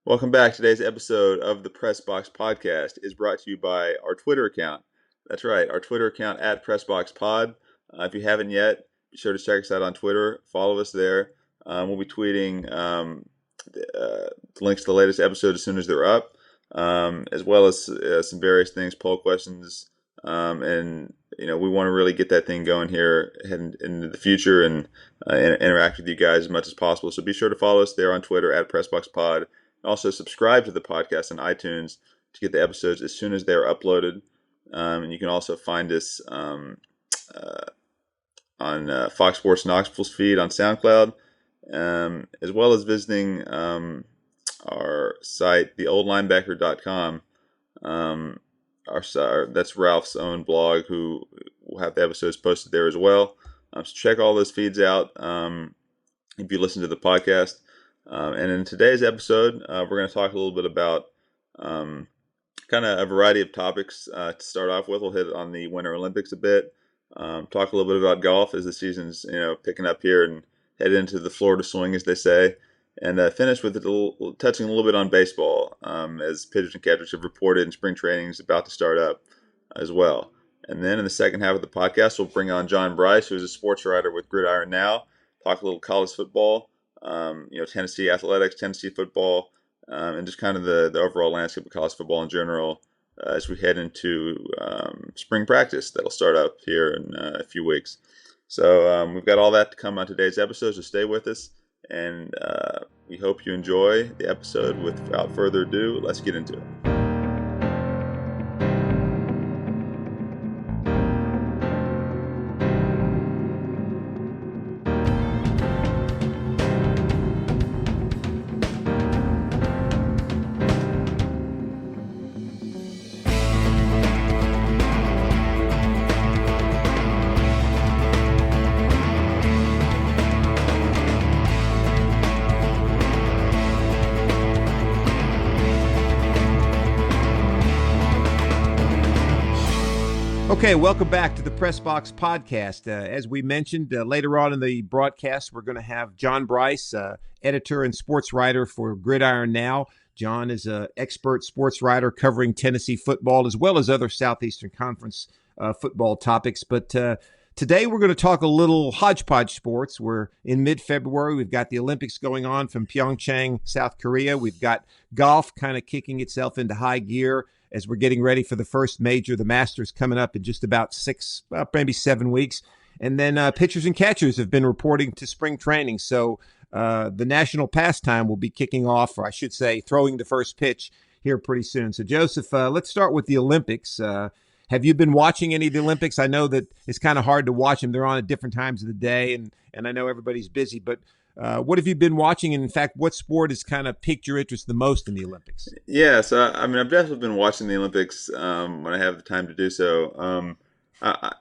Welcome back. Today's episode of the Press Box Podcast is brought to you by our Twitter account. That's right, our Twitter account at PressBoxPod. If you haven't yet, be sure to check us out on Twitter. Follow us there. We'll be tweeting the links to the latest episode as soon as they're up, as well as some various things, poll questions, and we want to really get that thing going here heading into the future and interact with you guys as much as possible. So be sure to follow us there on Twitter at PressBoxPod. Also, subscribe to the podcast on iTunes to get the episodes as soon as they're uploaded. And you can also find us on Fox Sports Knoxville's feed on SoundCloud, as well as visiting our site, theoldlinebacker.com. That's Ralph's own blog, who will have the episodes posted there as well. So check all those feeds out if you listen to the podcast. And in today's episode, we're going to talk a little bit about kind of a variety of topics. To start off with, we'll hit on the Winter Olympics a bit. Talk a little bit about golf as the season's picking up here and head into the Florida swing, as they say. And finish with touching a little bit on baseball, as pitchers and catchers have reported, and spring training is about to start up as well. And then in the second half of the podcast, we'll bring on John Brice, who's a sports writer with Gridiron Now. Talk a little college football. Tennessee athletics, Tennessee football, and just kind of the overall landscape of college football in general as we head into spring practice that'll start up here in a few weeks. So we've got all that to come on today's episode, so stay with us, and we hope you enjoy the episode. Without further ado, let's get into it. Okay, welcome back to the Press Box Podcast. As we mentioned, later on in the broadcast, we're going to have John Brice, editor and sports writer for Gridiron Now. John is an expert sports writer covering Tennessee football as well as other Southeastern Conference football topics. But today we're going to talk a little hodgepodge sports. We're in mid-February. We've got the Olympics going on from PyeongChang, South Korea. We've got golf kind of kicking itself into high gear as we're getting ready for the first major, the Masters, coming up in just about maybe 7 weeks. And then pitchers and catchers have been reporting to spring training. So the national pastime will be kicking off, or I should say throwing the first pitch here pretty soon. So, Joseph, let's start with the Olympics. Have you been watching any of the Olympics? I know that it's kind of hard to watch them. They're on at different times of the day, and I know everybody's busy. But what have you been watching? And in fact, what sport has kind of piqued your interest the most in the Olympics? Yeah, so I've definitely been watching the Olympics when I have the time to do so.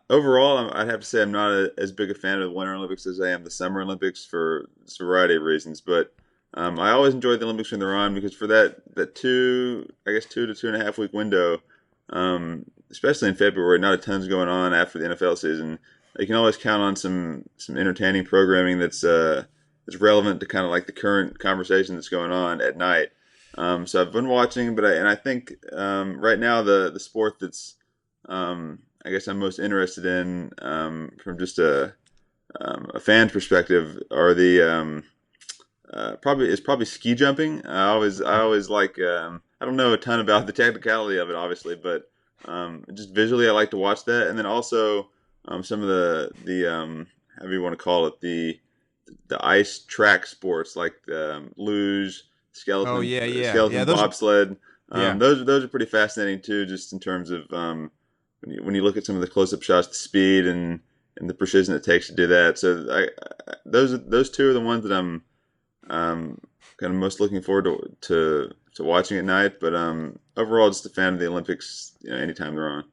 Overall, I'd have to say I'm not as big a fan of the Winter Olympics as I am the Summer Olympics for a variety of reasons. But I always enjoy the Olympics when they're on because for that 2 to 2.5 week window, especially in February, not a ton's going on after the NFL season. You can always count on some entertaining programming that's relevant to kind of like the current conversation that's going on at night. So I've been watching, but I think right now the sport that's I guess I'm most interested in from just a fan perspective are the probably ski jumping. I always like I don't know a ton about the technicality of it, obviously, but just visually I like to watch that, and then also some of the however you want to call it, the ice track sports like luge, skeleton, skeleton bobsled. Those are pretty fascinating too, just in terms of when you look at some of the close-up shots, the speed and the precision it takes to do that. So those two are the ones that I'm kind of most looking forward to watching at night. But overall, just a fan of the Olympics. Anytime they're on.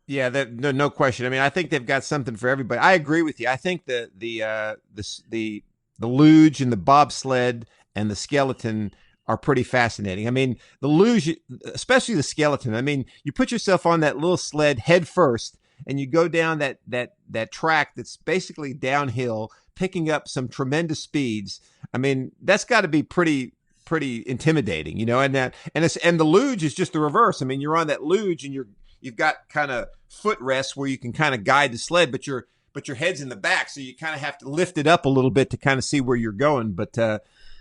Yeah, no question. I mean, I think they've got something for everybody. I agree with you. I think the luge and the bobsled and the skeleton are pretty fascinating. I mean, the luge, especially the skeleton. I mean, you put yourself on that little sled head first, and you go down that track that's basically downhill, picking up some tremendous speeds. I mean, that's got to be pretty pretty intimidating, and the luge is just the reverse. I mean, you're on that luge and you've got kind of footrests where you can kind of guide the sled, but your head's in the back, so you kind of have to lift it up a little bit to kind of see where you're going. But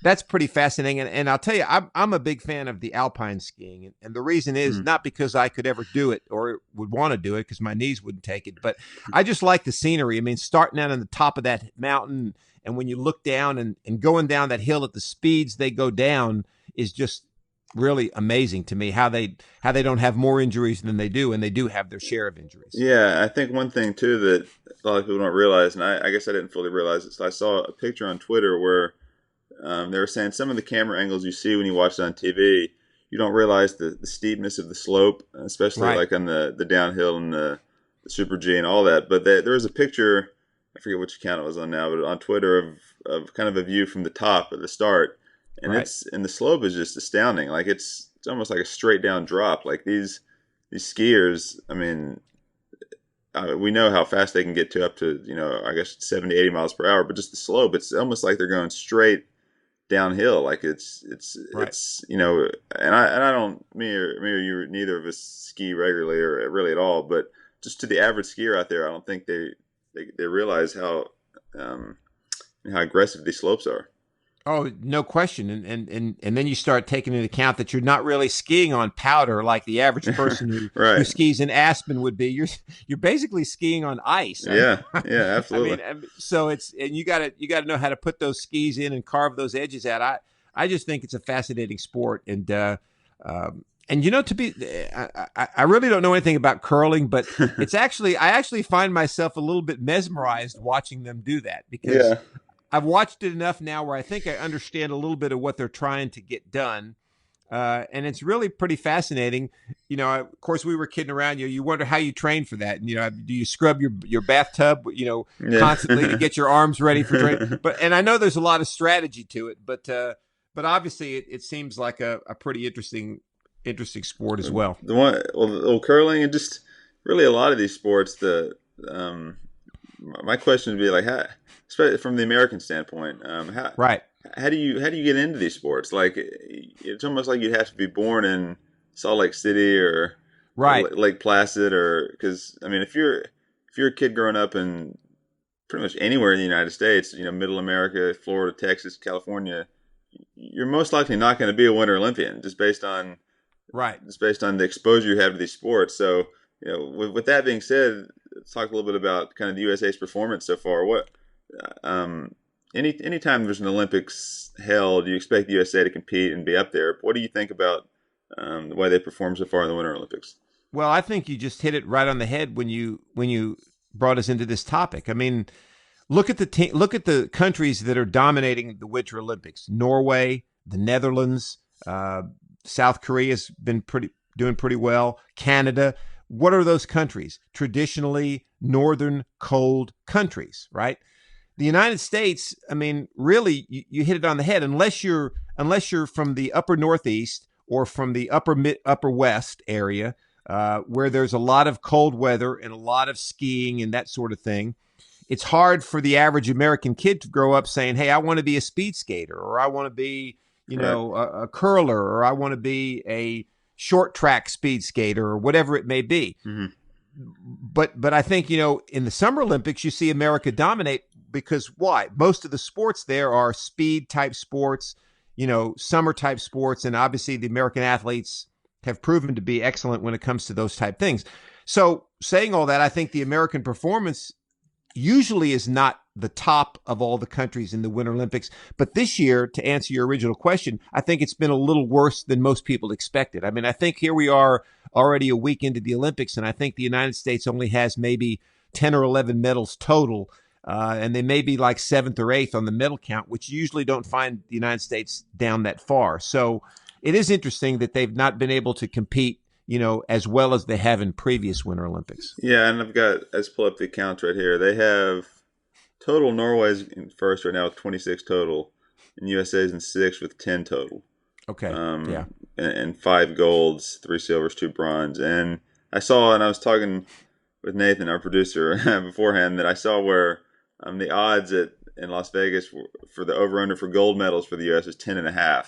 that's pretty fascinating. And I'll tell you, I'm a big fan of the alpine skiing. And the reason is not because I could ever do it or would want to do it because my knees wouldn't take it, but I just like the scenery. I mean, starting out on the top of that mountain, and when you look down and going down that hill at the speeds they go down is just really amazing to me, how they don't have more injuries than they do, and they do have their share of injuries. Yeah, I think one thing too that a lot of people don't realize, and I guess I didn't fully realize it, so I saw a picture on Twitter where they were saying some of the camera angles you see when you watch it on TV, you don't realize the steepness of the slope, especially like on the downhill and the Super G and all that. But there was a picture, I forget which account it was on now, but on Twitter of kind of a view from the top at the start, and the slope is just astounding. Like it's almost like a straight down drop. Like these skiers, I mean, we know how fast they can get up to, I guess 70, 80 miles per hour, but just the slope, it's almost like they're going straight downhill. Like it's and I don't, me or you, neither of us ski regularly or really at all, but just to the average skier out there, I don't think they realize how aggressive these slopes are. Oh, no question. And then you start taking into account that you're not really skiing on powder like the average person who skis in Aspen would be. You're basically skiing on ice. Yeah, absolutely. So you got to know how to put those skis in and carve those edges out. I just think it's a fascinating sport, and I really don't know anything about curling, but I actually find myself a little bit mesmerized watching them do that because I've watched it enough now where I think I understand a little bit of what they're trying to get done. And it's really pretty fascinating. Of course, we were kidding around. You wonder how you train for that. And, do you scrub your bathtub, constantly to get your arms ready for training? And I know there's a lot of strategy to it, but obviously it seems like a pretty interesting sport as well. Curling and just really a lot of these sports, my question would be like, how, especially from the American standpoint, how do you get into these sports? Like, it's almost like you'd have to be born in Salt Lake City or Lake Placid, or because I mean, if you're a kid growing up in pretty much anywhere in the United States, Middle America, Florida, Texas, California, you're most likely not going to be a Winter Olympian just based on the exposure you have to these sports. So, with that being said, let's talk a little bit about kind of the USA's performance so far. What anytime there's an Olympics held, you expect the USA to compete and be up there. What do you think about the way they performed so far in the Winter Olympics? Well, I think you just hit it right on the head when you brought us into this topic. I mean, look at the countries that are dominating the Winter Olympics: Norway, the Netherlands, South Korea's been doing pretty well. Canada. What are those countries? Traditionally northern cold countries, right? The United States, I mean, really, you hit it on the head. Unless you're from the upper Northeast or from the upper West area, where there's a lot of cold weather and a lot of skiing and that sort of thing, it's hard for the average American kid to grow up saying, "Hey, I want to be a speed skater," or "I want to be, a curler," or "I want to be a short track speed skater," or whatever it may be. Mm-hmm. But I think, in the Summer Olympics, you see America dominate because why? Most of the sports there are speed type sports, summer type sports. And obviously the American athletes have proven to be excellent when it comes to those type things. So saying all that, I think the American performance usually is not the top of all the countries in the Winter Olympics. But this year, to answer your original question, I think it's been a little worse than most people expected. I mean, I think here we are already a week into the Olympics, and I think the United States only has maybe 10 or 11 medals total. And they may be like 7th or 8th on the medal count, which you usually don't find the United States down that far. So it is interesting that they've not been able to compete, as well as they have in previous Winter Olympics. Yeah, and let's pull up the accounts right here. They have total, Norway's in first right now with 26 total, and USA's in 6th with 10 total. Okay, And 5 golds, 3 silvers, 2 bronze. And I was talking with Nathan, our producer, beforehand, that I saw where the odds in Las Vegas for the over-under for gold medals for the U.S. is 10.5.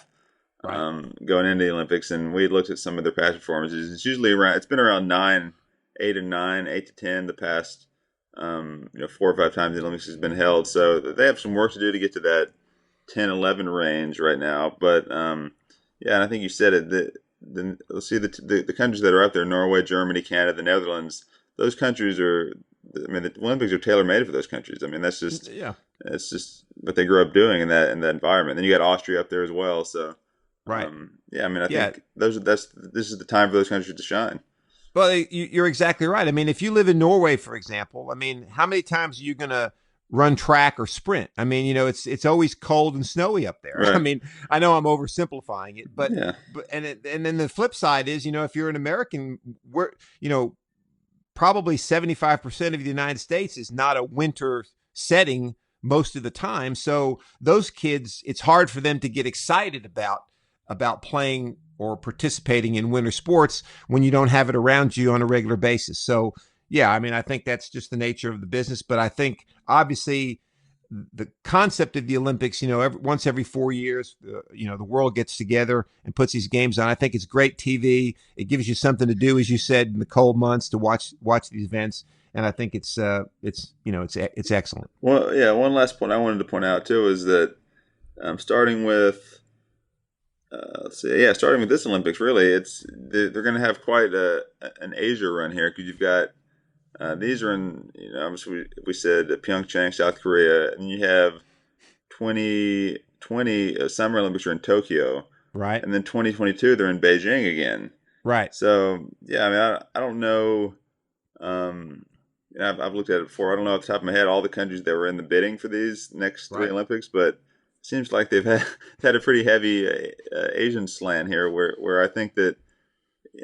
Right. going into the Olympics, and we looked at some of their past performances. It's usually around. It's been around 9, 8 and 9, 8 to 10 the past 4 or 5 times the Olympics has been held. So they have some work to do to get to that 10, 11 range right now. But yeah, and I think you said it. Let's see the countries that are up there: Norway, Germany, Canada, the Netherlands. Those countries are. I mean, the Olympics are tailor made for those countries. I mean, Yeah. that's just what they grew up doing in that environment. Then you got Austria up there as well. So Right. yeah, I mean, I Yeah. think this is the time for those countries to shine. Well, you're exactly right. I mean, if you live in Norway, for example, I mean, how many times are you going to run track or sprint? I mean, it's always cold and snowy up there. I Right. mean, I know I'm oversimplifying it, but Yeah. and then the flip side is, if you're an American, we're probably 75% of the United States is not a winter setting most of the time. So those kids, it's hard for them to get excited about playing or participating in winter sports when you don't have it around you on a regular basis. So yeah, I mean, I think that's just the nature of the business. But I think obviously the concept of the Olympics, once every 4 years, the world gets together and puts these games on. I think it's great TV. It gives you something to do, as you said, in the cold months to watch these events. And I think it's excellent. Well, yeah. One last point I wanted to point out too is that starting with let's see, yeah, starting with this Olympics, really, they're going to have quite an Asia run here because you've got these are in obviously we said PyeongChang, South Korea, and you have 2020 Summer Olympics are in Tokyo, Right. and then 2022 they're in Beijing again. Right. So yeah, I mean, I don't know. I've looked at it before. I don't know off the top of my head all the countries that were in the bidding for these next three Right. Olympics, but it seems like they've had a pretty heavy Asian slant here, where I think that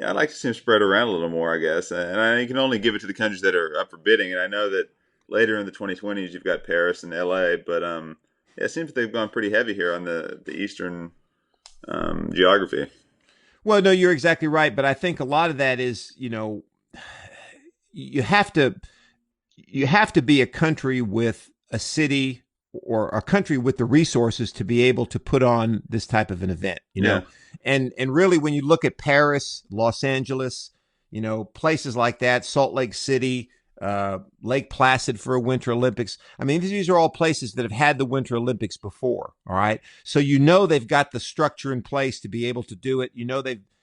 I'd like to see them spread around a little more, I guess. And I can only give it to the countries that are up for bidding. And I know that later in the 2020s you've got Paris and LA, but yeah, it seems they've gone pretty heavy here on the Eastern geography. Well, no, you're exactly right. But I think a lot of that is, you have to be a country with a city or a country with the resources to be able to put on this type of an event, Yeah, and really when you look at Paris, Los Angeles, places like that, Salt Lake City, Lake Placid for a Winter Olympics. I mean, these are all places that have had the Winter Olympics before. All right. So, they've got the structure in place to be able to do it.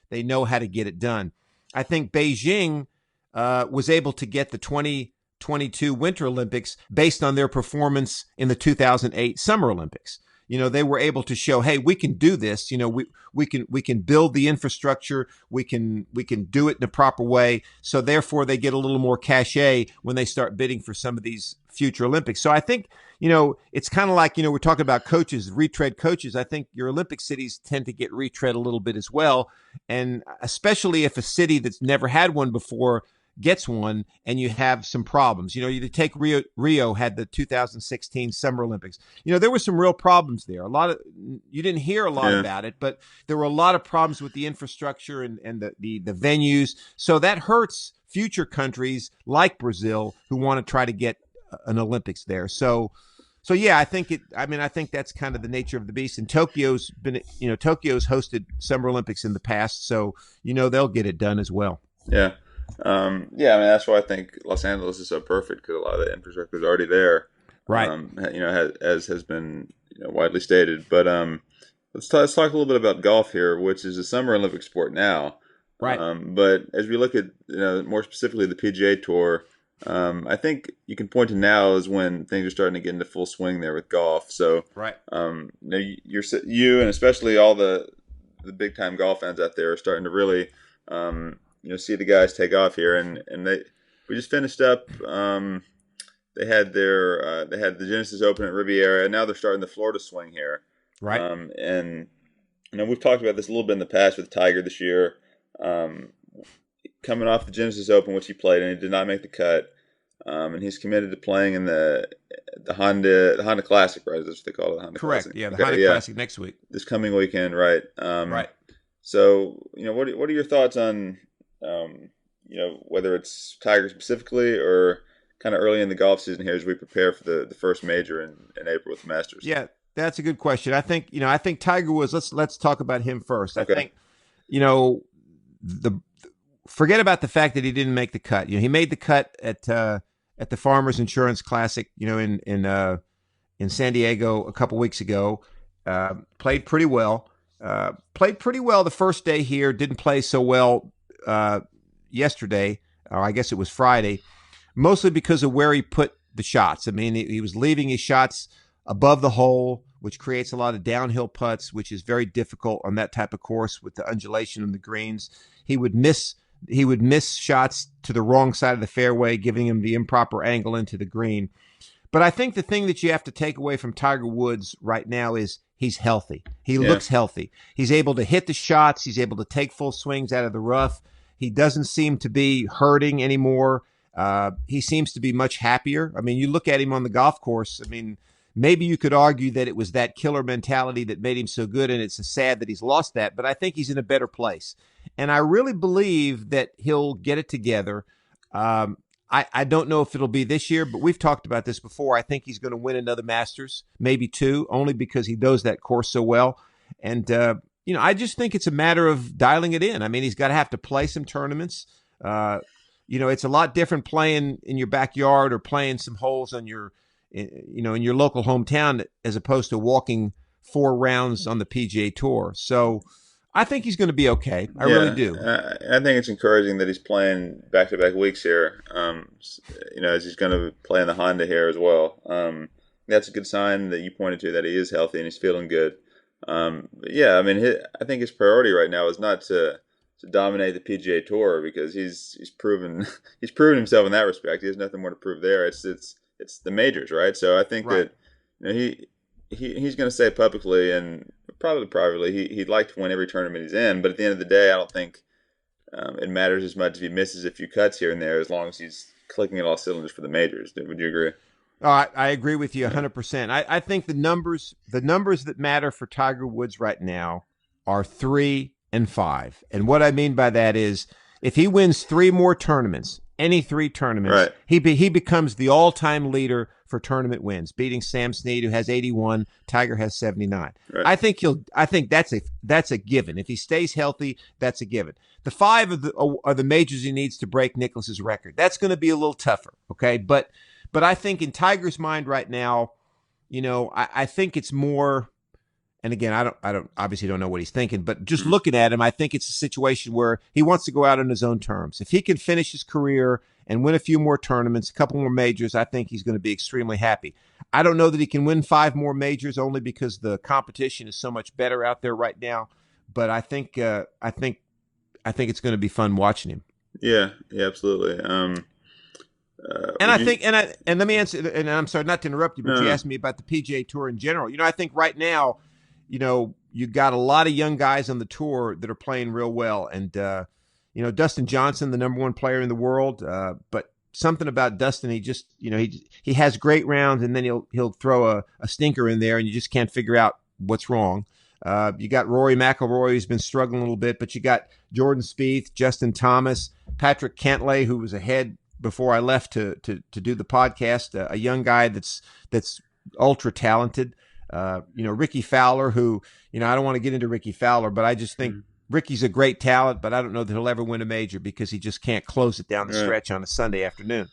They know how to get it done. I think Beijing was able to get the 2022 Winter Olympics based on their performance in the 2008 Summer Olympics. They were able to show, hey, we can do this. We can build the infrastructure. We can do it in a proper way. So therefore, they get a little more cachet when they start bidding for some of these future Olympics. So I think it's kind of like we're talking about coaches, retread coaches. I think your Olympic cities tend to get retread a little bit as well, and especially if a city that's never had one before gets one and you have some problems. You take Rio had the 2016 Summer Olympics. There were some real problems there. You didn't hear a lot yeah, about it, but there were a lot of problems with the infrastructure and the venues. So that hurts future countries like Brazil who want to try to get an Olympics there. So yeah, I think that's kind of the nature of the beast. And Tokyo's hosted Summer Olympics in the past, so they'll get it done as well. yeah. Yeah, I mean that's why I think Los Angeles is so perfect because a lot of the infrastructure is already there. Right. As has been widely stated. But let's talk a little bit about golf here, which is a summer Olympic sport now. Right. But as we look at more specifically the PGA Tour, I think you can point to now is when things are starting to get into full swing there with golf. So Right. You and especially all the big time golf fans out there are starting to really see the guys take off here, and we just finished up. They had the Genesis Open at Riviera, and now they're starting the Florida swing here. Right. And we've talked about this a little bit in the past with Tiger this year, coming off the Genesis Open, which he played, and he did not make the cut. And he's committed to playing in the Honda Classic, right? That's what they call it, the Honda Correct. Classic. Yeah, the Honda Classic next week. This coming weekend, right? Right. So what are your thoughts on whether it's Tiger specifically or kind of early in the golf season here as we prepare for the first major in April with the Masters? Yeah. That's a good question. I think Tiger Woods. Let's talk about him first. I Okay. think, you know, the forget about the fact that he didn't make the cut. He made the cut at the Farmers Insurance Classic, in San Diego a couple weeks ago. Played pretty well. Played pretty well the first day here. Didn't play so well yesterday, or I guess it was Friday, mostly because of where he put the shots. I mean, he was leaving his shots above the hole, which creates a lot of downhill putts, which is very difficult on that type of course with the undulation on the greens. He would miss shots to the wrong side of the fairway, giving him the improper angle into the green. But I think the thing that you have to take away from Tiger Woods right now is he's healthy. He Yeah. looks healthy. He's able to hit the shots. He's able to take full swings out of the rough. He doesn't seem to be hurting anymore. He seems to be much happier. I mean, you look at him on the golf course. I mean, maybe you could argue that it was that killer mentality that made him so good, and it's sad that he's lost that. But I think he's in a better place. And I really believe that he'll get it together. I don't know if it'll be this year, but we've talked about this before. I think he's going to win another Masters, maybe two, only because he knows that course so well. And, I just think it's a matter of dialing it in. I mean, he's got to have to play some tournaments. It's a lot different playing in your backyard or playing some holes in your local hometown as opposed to walking 4 rounds on the PGA Tour. So I think he's going to be okay. I really do. I think it's encouraging that he's playing back-to-back weeks here. As he's going to play in the Honda here as well. That's a good sign that you pointed to, that he is healthy and he's feeling good. I mean, I think his priority right now is not to dominate the PGA Tour, because he's proven himself in that respect. He has nothing more to prove there. It's the majors, right? So I think Right. that he's going to say publicly and probably privately he'd like to win every tournament he's in. But at the end of the day, I don't think it matters as much if he misses a few cuts here and there, as long as he's clicking at all cylinders for the majors. Would you agree? I agree with you 100%. I think the numbers that matter for Tiger Woods right now are 3 and 5. And what I mean by that is, if he wins 3 more tournaments, any 3 tournaments, Right. he becomes the all-time leader for tournament wins, beating Sam Snead, who has 81. Tiger has 79. Right. I think that's a given. If he stays healthy, that's a given. The 5 are the majors he needs to break Nicklaus's record. That's going to be a little tougher, okay? But I think in Tiger's mind right now, I think it's more. And again, I don't obviously don't know what he's thinking, but just looking at him, I think it's a situation where he wants to go out on his own terms. If he can finish his career and win a few more tournaments, a couple more majors, I think he's going to be extremely happy. I don't know that he can win 5 more majors, only because the competition is so much better out there right now. But I think it's going to be fun watching him. Yeah, absolutely. And let me answer. And I'm sorry not to interrupt you, but you asked me about the PGA Tour in general. I think right now, you got a lot of young guys on the tour that are playing real well. And, Dustin Johnson, the number 1 player in the world. But something about Dustin, he just, he has great rounds, and then he'll throw a stinker in there, and you just can't figure out what's wrong. You got Rory McIlroy, who's been struggling a little bit, but you got Jordan Spieth, Justin Thomas, Patrick Cantlay, who was ahead before I left to do the podcast, a young guy that's ultra talented. Ricky Fowler, who, I don't want to get into Ricky Fowler, but I just think Ricky's a great talent, but I don't know that he'll ever win a major because he just can't close it down the stretch on a Sunday afternoon.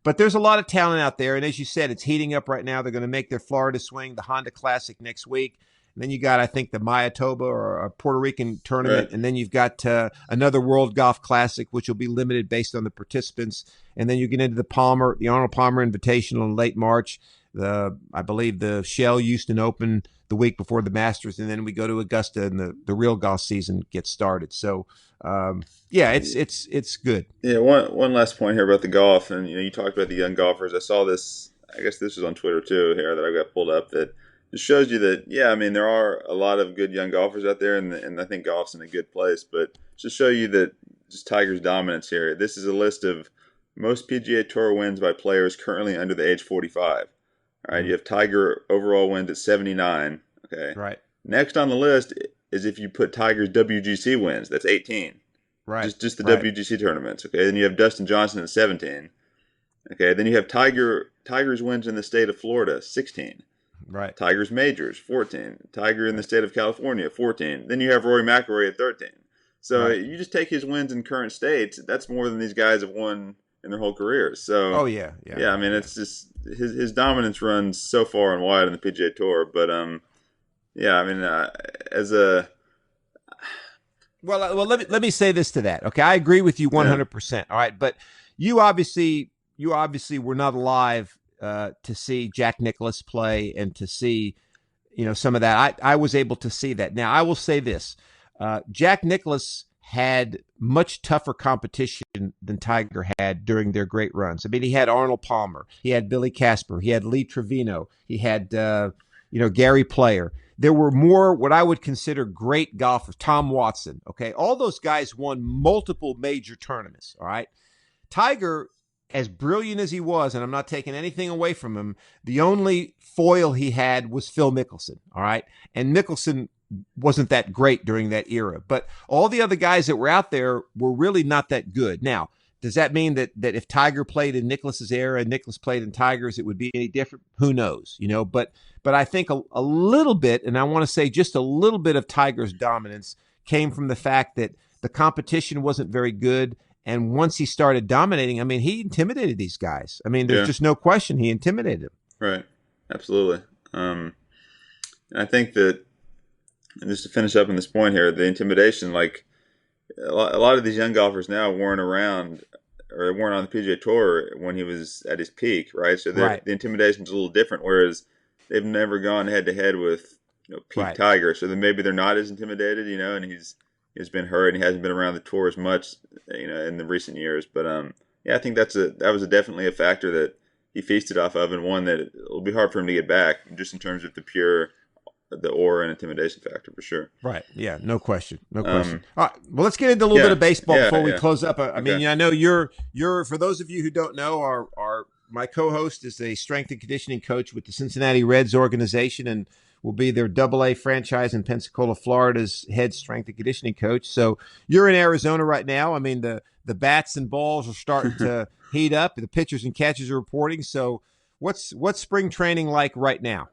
But there's a lot of talent out there, and as you said, it's heating up right now. They're going to make their Florida swing, the Honda Classic next week. And then you got, I think, the Mayatoba or a Puerto Rican tournament. Right. And then you've got another World Golf Classic, which will be limited based on the participants. And then you get into the Arnold Palmer Invitational in late March. I believe the Shell Houston Open the week before the Masters. And then we go to Augusta and the real golf season gets started. So, it's good. Yeah, one last point here about the golf. And, you talked about the young golfers. I saw this, I guess this was on Twitter too here, that I got pulled up, that it shows you that, there are a lot of good young golfers out there, and I think golf's in a good place. But just show you that just Tiger's dominance here. This is a list of most PGA Tour wins by players currently under the age 45. All right, you have Tiger overall wins at 79. Okay, Right. Next on the list is if you put Tiger's WGC wins, that's 18. Right. Just the Right. WGC tournaments. Okay, then you have Dustin Johnson at 17. Okay, then you have Tiger's wins in the state of Florida, 16. Right. Tiger's majors, 14. Tiger in the state of California, 14. Then you have Rory McIlroy at 13. So Right. you just take his wins in current states. That's more than these guys have won in their whole careers. So Oh yeah. Yeah. yeah, I mean, Yeah. it's just his dominance runs so far and wide in the PGA Tour. But yeah, I mean, as a Well, let me say this to that. Okay, I agree with you yeah, 100%. All right, but you obviously were not alive to see Jack Nicklaus play and to see some of that. I was able to see that. Now I will say this: Jack Nicklaus had much tougher competition than Tiger had during their great runs. I mean, he had Arnold Palmer, he had Billy Casper, he had Lee Trevino, he had Gary Player. There were more what I would consider great golfers. Tom Watson, okay, all those guys won multiple major tournaments. All right, Tiger, as brilliant as he was, and I'm not taking anything away from him, the only foil he had was Phil Mickelson. All right, and Mickelson wasn't that great during that era, but all the other guys that were out there were really not that good. Now, does that mean that if Tiger played in Nicklaus's era and Nicklaus played in Tiger's, it would be any different? Who knows? But I think a little bit, and I want to say just a little bit of Tiger's dominance came from the fact that the competition wasn't very good. And once he started dominating, I mean, he intimidated these guys. I mean, there's yeah, just no question he intimidated them. right, absolutely. And I think that, and just to finish up on this point here, the intimidation, like a lot of these young golfers now weren't around or weren't on the PGA Tour when he was at his peak, right? So Right, the intimidation's a little different, whereas they've never gone head to head with peak right. Tiger. So then maybe they're not as intimidated, and he's been hurt and he hasn't been around the tour as much, in the recent years. But yeah, I think that was definitely a factor that he feasted off of, and one that it'll be hard for him to get back, just in terms of the aura and intimidation factor for sure. Right. Yeah. No question. No question. Um, All right. Well, let's get into a little bit yeah, of baseball yeah, before we yeah. close up. I Okay. mean, I know you're for those of you who don't know, our my co-host is a strength and conditioning coach with the Cincinnati Reds organization and will be their AA franchise in Pensacola, Florida's head strength and conditioning coach. So you're in Arizona right now. I mean, the bats and balls are starting to heat up. The pitchers and catchers are reporting. So what's spring training like right now?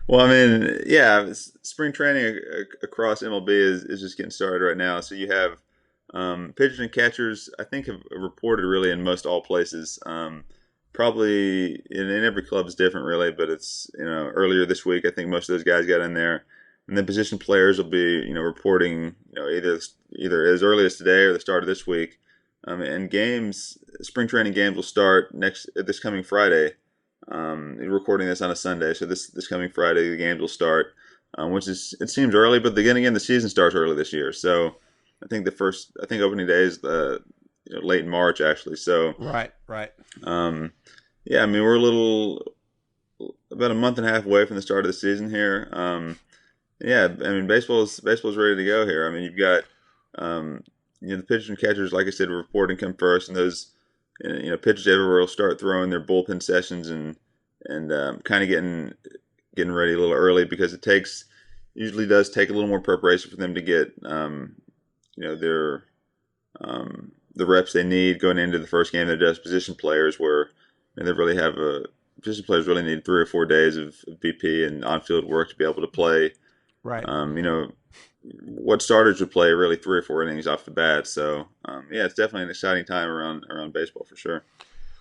Well, I mean, yeah, spring training across MLB is just getting started right now. So you have pitchers and catchers, I think, have reported really in most all places. Probably in every club is different, really, but it's earlier this week. I think most of those guys got in there, and then position players will be reporting either as early as today or the start of this week. And spring training games will start this coming Friday. Recording this on a Sunday, so this coming Friday the games will start, it seems early, but then again the season starts early this year. So I think opening day is late in March actually. So Right. Right. yeah, I mean we're about a month and a half away from the start of the season here. Yeah, I mean baseball's ready to go here. I mean you've got the pitchers and catchers, like I said, reporting come first, and those pitchers everywhere will start throwing their bullpen sessions and kind of getting ready a little early, because usually does take a little more preparation for them to get their the reps they need going into the first game. They're just position players where position players really need 3 or 4 days of BP and on-field work to be able to play. Right. What starters would play really 3 or 4 innings off the bat. So yeah, it's definitely an exciting time around baseball for sure.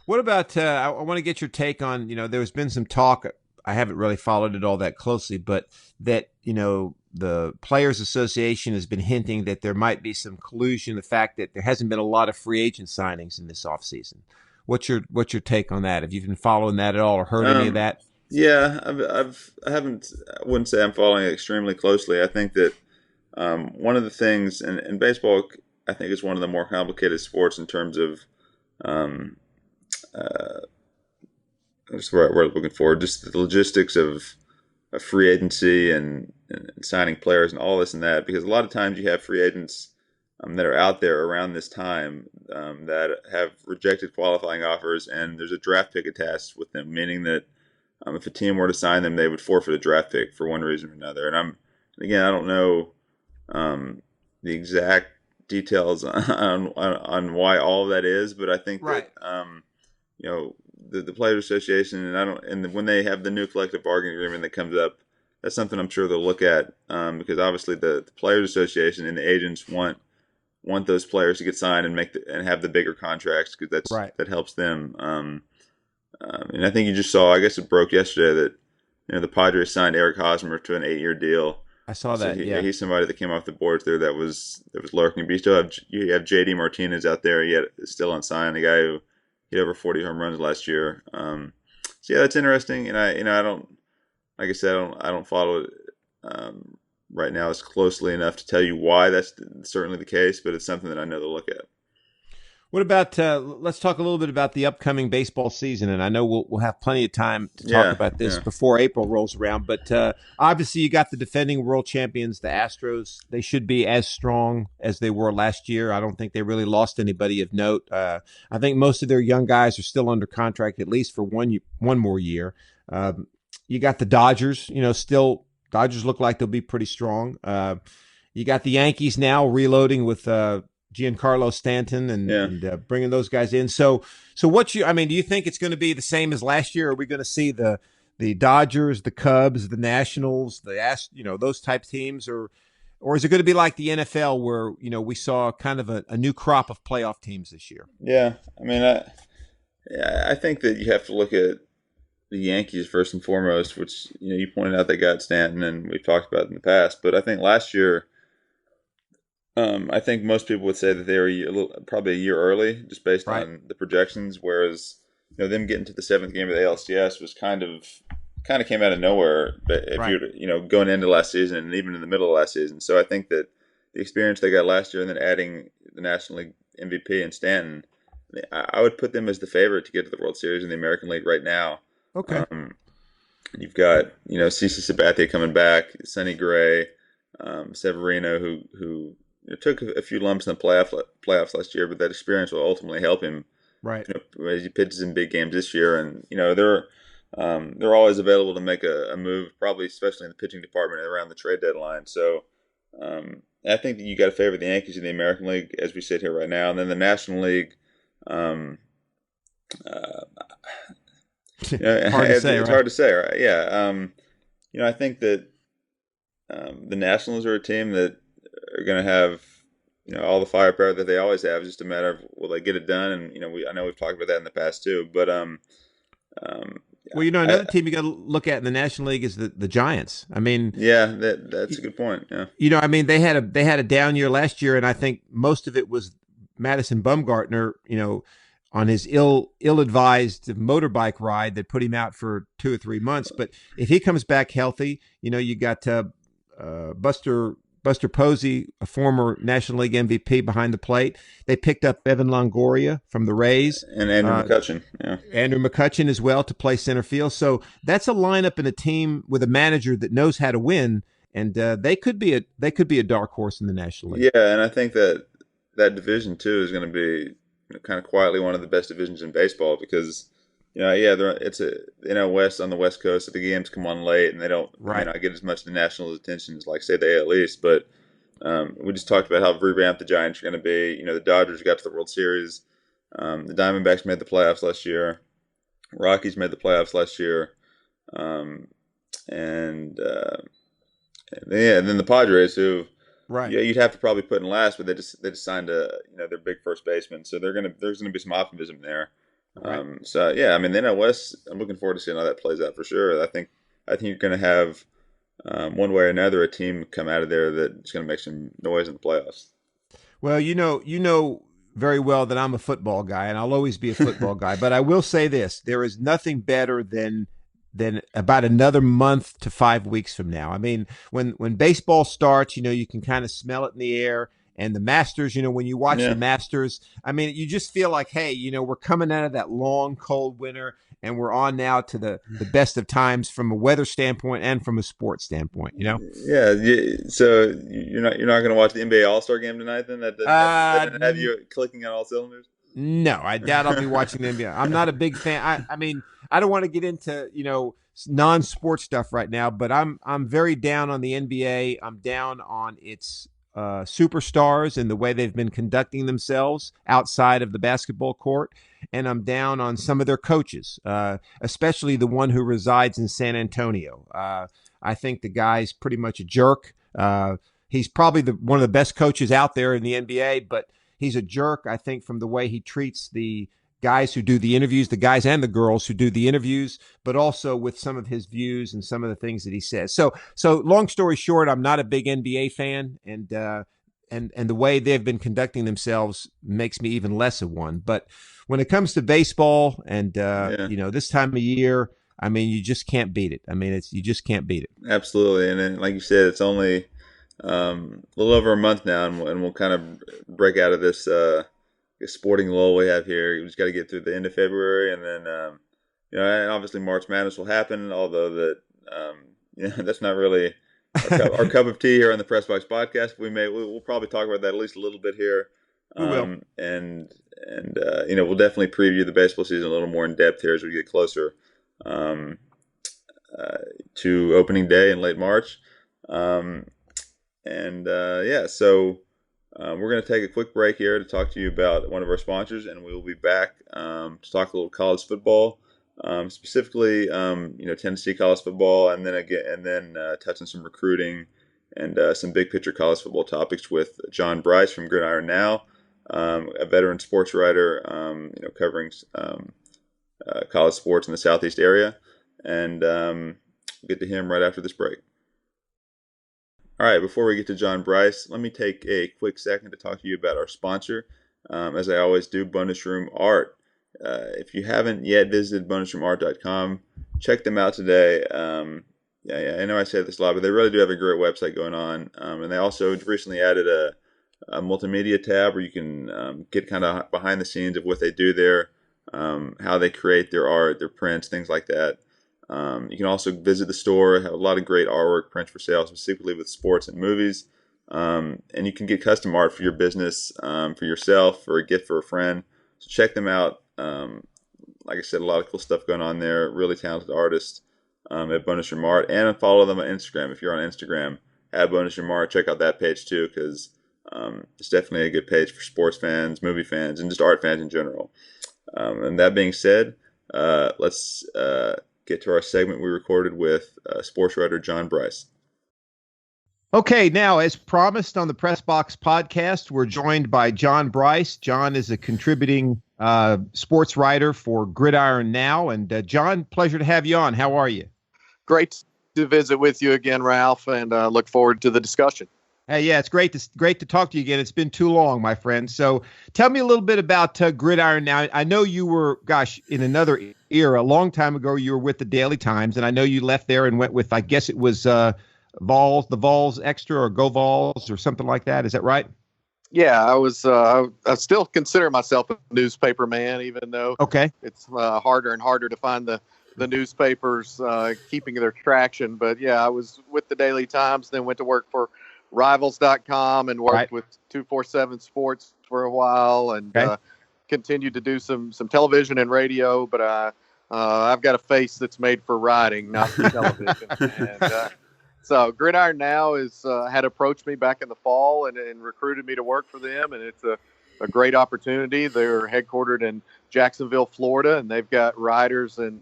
What about? I want to get your take on. There's been some talk. I haven't really followed it all that closely, but that the Players Association has been hinting that there might be some collusion. The fact that there hasn't been a lot of free agent signings in this offseason. What's your take on that? Have you been following that at all or heard any of that? Yeah, I wouldn't say I'm following it extremely closely. I think that one of the things, and baseball, I think, is one of the more complicated sports in terms of that's the right word I'm looking for. Just the logistics of free agency and signing players and all this and that. Because a lot of times you have free agents that are out there around this time that have rejected qualifying offers, and there's a draft pick attached with them, meaning that if a team were to sign them, they would forfeit a draft pick for one reason or another. And I don't know the exact details on why all of that is, but I think Right. that the Players Association, and when they have the new collective bargaining agreement that comes up, that's something I'm sure they'll look at, because obviously the Players Association and the agents want those players to get signed and and have the bigger contracts, because Right. that helps them. And I think you just saw, I guess it broke yesterday, that the Padres signed Eric Hosmer to an 8-year deal. I saw So that. Yeah. he's somebody that came off the boards there that was lurking. But you have JD Martinez out there yet still unsigned, the guy who hit over 40 home runs last year. So yeah, that's interesting. And I don't, like I said, I don't follow it right now as closely enough to tell you why that's certainly the case, but it's something that I know they'll look at. What about, let's talk a little bit about the upcoming baseball season. And I know we'll have plenty of time to talk about this before April rolls around. But obviously you got the defending world champions, the Astros. They should be as strong as they were last year. I don't think they really lost anybody of note. I think most of their young guys are still under contract, at least for one more year. You got the Dodgers, Dodgers look like they'll be pretty strong. You got the Yankees now reloading with Giancarlo Stanton and bringing those guys in. So do you think it's going to be the same as last year? Are we going to see the Dodgers, the Cubs, the Nationals, those type teams, or is it going to be like the NFL where, we saw kind of a new crop of playoff teams this year? Yeah. I mean, I think that you have to look at the Yankees first and foremost, which, you pointed out they got Stanton and we've talked about in the past, but I think last year, I think most people would say that they were probably a year early, just based on the projections. Whereas, them getting to the 7th game of the ALCS was kind of came out of nowhere. But if you're, going into last season and even in the middle of last season, so I think that the experience they got last year and then adding the National League MVP and Stanton, I would put them as the favorite to get to the World Series in the American League right now. Okay. You've got CC Sabathia coming back, Sonny Gray, Severino, who took a few lumps in the playoffs last year, but that experience will ultimately help him. Right. As he pitches in big games this year, and they're always available to make a move, probably especially in the pitching department around the trade deadline. So I think that you got to favor the Yankees in the American League as we sit here right now, and then the National League. It's hard to say, right? Yeah. I think that the Nationals are a team that are going to have, all the firepower that they always have. It's just a matter of will they get it done. And I know we've talked about that in the past too. But another team you got to look at in the National League is the Giants. I mean, that's a good point. Yeah. They had a down year last year, and I think most of it was Madison Bumgarner, on his ill-advised motorbike ride that put him out for 2 or 3 months. But if he comes back healthy, you got Buster Posey, a former National League MVP, behind the plate. They picked up Evan Longoria from the Rays. And Andrew McCutchen. Yeah. Andrew McCutchen as well to play center field. So that's a lineup and a team with a manager that knows how to win. And they could be a dark horse in the National League. Yeah, and I think that division too is going to be kind of quietly one of the best divisions in baseball, because it's a West on the West Coast, so the games come on late and they don't get as much of the Nationals' attention as like say the AL East. But we just talked about how revamped the Giants are going to be. The Dodgers got to the World Series. The Diamondbacks made the playoffs last year. Rockies made the playoffs last year. And then the Padres, who you'd have to probably put in last, but they just signed their big first baseman, so there's gonna be some optimism there. Right. The NL West, I'm looking forward to seeing how that plays out for sure. I think you're gonna have one way or another a team come out of there that's gonna make some noise in the playoffs. Well, you know very well that I'm a football guy, and I'll always be a football guy. But I will say this: there is nothing better than about another month to 5 weeks from now. I mean, when baseball starts, you can kind of smell it in the air. And the Masters, when you watch the Masters, I mean, you just feel like, hey, we're coming out of that long, cold winter, and we're on now to the best of times from a weather standpoint and from a sports standpoint, Yeah. So you're not going to watch the NBA All-Star game tonight, then? That didn't have you clicking on all cylinders? No, I doubt I'll be watching the NBA. I'm not a big fan. I mean, I don't want to get into, non-sports stuff right now, but I'm very down on the NBA. I'm down on its superstars and the way they've been conducting themselves outside of the basketball court, and I'm down on some of their coaches, especially the one who resides in San Antonio. I think the guy's pretty much a jerk. He's probably one of the best coaches out there in the NBA, but he's a jerk, I think, from the way he treats the guys who do the interviews, the guys and the girls who do the interviews, but also with some of his views and some of the things that he says. So long story short, I'm not a big NBA fan, and the way they've been conducting themselves makes me even less of one. But when it comes to baseball and this time of year, I mean, you just can't beat it. I mean, you just can't beat it. Absolutely, and then, like you said, it's only a little over a month now, and we'll kind of break out of this sporting lull we have here. We just got to get through the end of February, and then and obviously March Madness will happen. Although that's not really our cup of tea here on the Press Box Podcast. We'll probably talk about that at least a little bit here. We will. And we'll definitely preview the baseball season a little more in depth here as we get closer to opening day in late March. We're going to take a quick break here to talk to you about one of our sponsors, and we will be back to talk a little college football, specifically, Tennessee college football, and then touching some recruiting and some big picture college football topics with John Brice from Gridiron Now, a veteran sports writer, covering college sports in the Southeast area, and we'll get to him right after this break. All right, before we get to John Brice, let me take a quick second to talk to you about our sponsor. As I always do, Bonus Room Art. If you haven't yet visited bonusroomart.com, check them out today. I know I say this a lot, but they really do have a great website going on. And they also recently added a multimedia tab where you can get kind of behind the scenes of what they do there, how they create their art, their prints, things like that. You can also visit the store, have a lot of great artwork prints for sale, specifically with sports and movies. And you can get custom art for your business, for yourself, or a gift for a friend. So check them out. Like I said, a lot of cool stuff going on there. Really talented artists at Bonus Room Art. And follow them on Instagram. If you're on Instagram, at Bonus Room Art, check out that page too, because it's definitely a good page for sports fans, movie fans, and just art fans in general. And that being said, let's get to our segment we recorded with sports writer John Brice. Okay, now, as promised on the Press Box Podcast, we're joined by John Brice. John is a contributing sports writer for Gridiron Now. And John, pleasure to have you on. How are you? Great to visit with you again, Ralph, and look forward to the discussion. Hey, yeah, it's great to talk to you again. It's been too long, my friend. So tell me a little bit about Gridiron Now. I know you were, in another era, a long time ago, you were with the Daily Times, and I know you left there and went with, I guess it was Vols, the Vols Extra or Go Vols or something like that. Is that right? Yeah, I was. I still consider myself a newspaper man, even though it's harder and harder to find the newspapers keeping their traction. But yeah, I was with the Daily Times, then went to work for Rivals.com and worked with 247 Sports for a while, and continued to do some television and radio. But I've got a face that's made for writing, not for television. And so Gridiron Now had approached me back in the fall and recruited me to work for them, and it's a great opportunity. They're headquartered in Jacksonville, Florida, and they've got writers in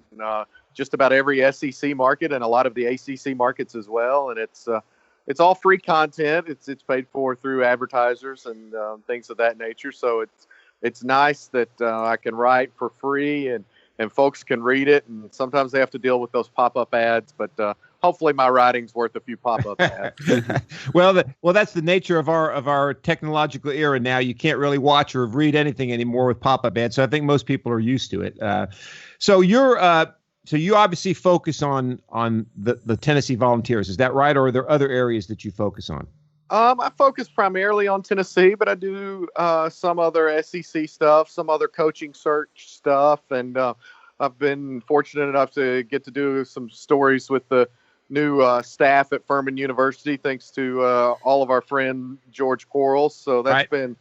just about every SEC market and a lot of the ACC markets as well. And it's all free content. It's paid for through advertisers and things of that nature. So it's nice that I can write for free and folks can read it. And sometimes they have to deal with those pop-up ads, but hopefully my writing's worth a few pop-up ads. Well, that's the nature of our technological era now. You can't really watch or read anything anymore with pop-up ads. So I think most people are used to it. So you obviously focus on the Tennessee Volunteers. Is that right? Or are there other areas that you focus on? I focus primarily on Tennessee, but I do some other SEC stuff, some other coaching search stuff. And I've been fortunate enough to get to do some stories with the new staff at Furman University, thanks to all of our friend George Quarles. So that's been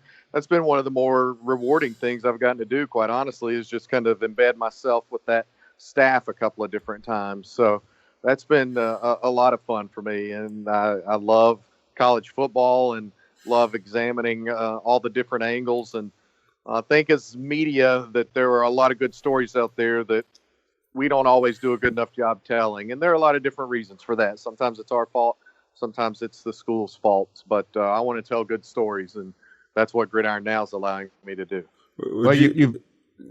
one of the more rewarding things I've gotten to do, quite honestly, is just kind of embed myself with that staff a couple of different times. So that's been a lot of fun for me, and I love college football, and love examining all the different angles. And I think as media that there are a lot of good stories out there that we don't always do a good enough job telling. And there are a lot of different reasons for that. Sometimes it's our fault. Sometimes it's the school's fault. But I want to tell good stories, and that's what Gridiron Now is allowing me to do. Well, you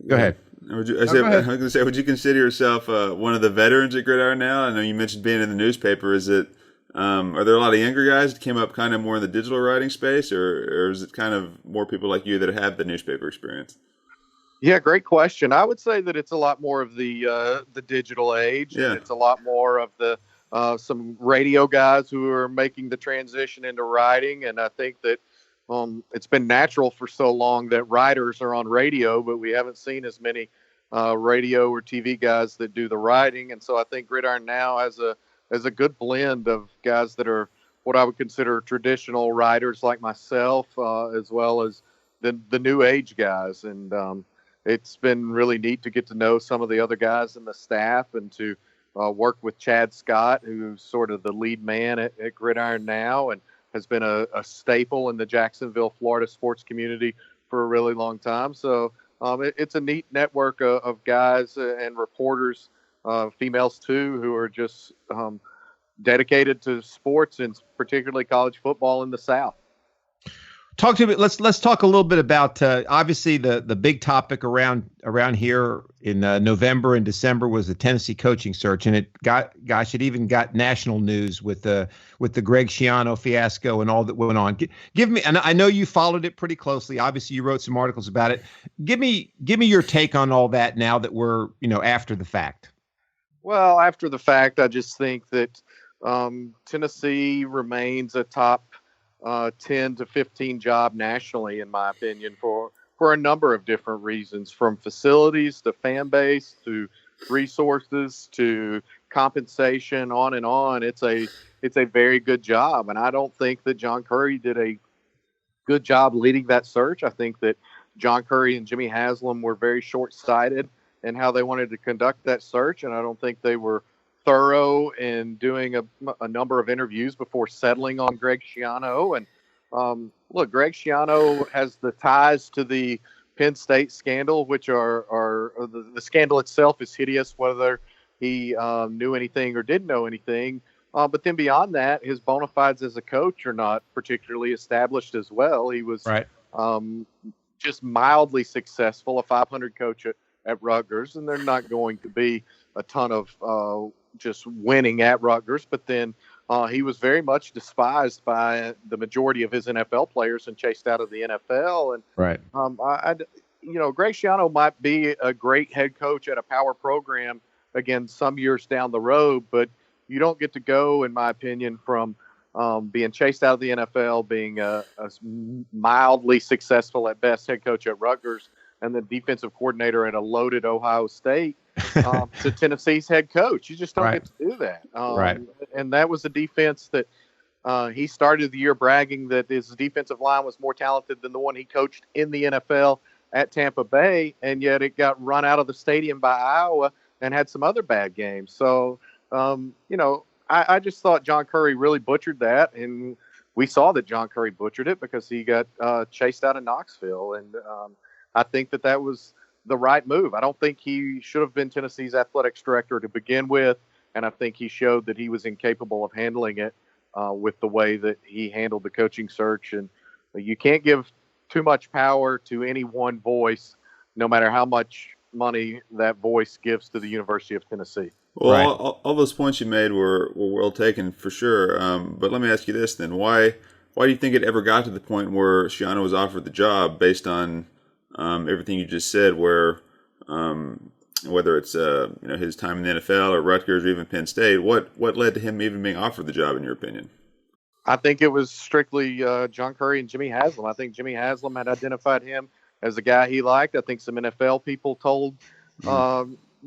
go ahead. Would you, I was going to say, would you consider yourself one of the veterans at Gridiron Now? I know you mentioned being in the newspaper. Is it are there a lot of younger guys that came up kind of more in the digital writing space, or is it kind of more people like you that have the newspaper experience? Yeah, great question. I would say that it's a lot more of the digital age. Yeah. And it's a lot more of the some radio guys who are making the transition into writing. And I think that it's been natural for so long that writers are on radio, but we haven't seen as many radio or TV guys that do the writing. And so I think Gridiron Now has a good blend of guys that are what I would consider traditional writers like myself, as well as the new age guys. And it's been really neat to get to know some of the other guys in the staff and to work with Chad Scott, who's sort of the lead man at Gridiron Now and has been a staple in the Jacksonville, Florida sports community for a really long time. So it's a neat network of guys and reporters, females too, who are just dedicated to sports and particularly college football in the South. Talk to me. Let's talk a little bit about obviously the big topic around here in November and December was the Tennessee coaching search, and it even got national news with the Greg Schiano fiasco and all that went on. Give me, and I know you followed it pretty closely. Obviously, you wrote some articles about it. Give me your take on all that now that we're after the fact. Well, after the fact, I just think that Tennessee remains a top 10 to 15 job nationally, in my opinion, for a number of different reasons, from facilities to fan base to resources to compensation, on and on. It's a very good job. And I don't think that John Currie did a good job leading that search. I think that John Currie and Jimmy Haslam were very short-sighted in how they wanted to conduct that search. And I don't think they were thorough in doing a number of interviews before settling on Greg Schiano. And look, Greg Schiano has the ties to the Penn State scandal, which are the scandal itself is hideous, whether he knew anything or didn't know anything. But then beyond that, his bona fides as a coach are not particularly established as well. He was just mildly successful, a 500 coach at Rutgers, and they're not going to be a ton of just winning at Rutgers. But then he was very much despised by the majority of his NFL players and chased out of the NFL. And Greg Schiano might be a great head coach at a power program again some years down the road, but you don't get to go, in my opinion, from being chased out of the NFL, being a mildly successful at best head coach at Rutgers, and the defensive coordinator at a loaded Ohio State, to Tennessee's head coach. You just don't get to do that. And that was a defense that he started the year bragging that his defensive line was more talented than the one he coached in the NFL at Tampa Bay, and yet it got run out of the stadium by Iowa and had some other bad games. So, I just thought John Currie really butchered that, and we saw that John Currie butchered it because he got chased out of Knoxville. And I think that was the right move. I don't think he should have been Tennessee's athletics director to begin with, and I think he showed that he was incapable of handling it with the way that he handled the coaching search. And you can't give too much power to any one voice, no matter how much money that voice gives to the University of Tennessee. Well, all those points you made were well taken for sure. But let me ask you this then: why do you think it ever got to the point where Schiano was offered the job based on everything you just said? Where whether it's his time in the NFL or Rutgers or even Penn State, what led to him even being offered the job, in your opinion? I think it was strictly John Currie and Jimmy Haslam. I think Jimmy Haslam had identified him as a guy he liked. I think some NFL people told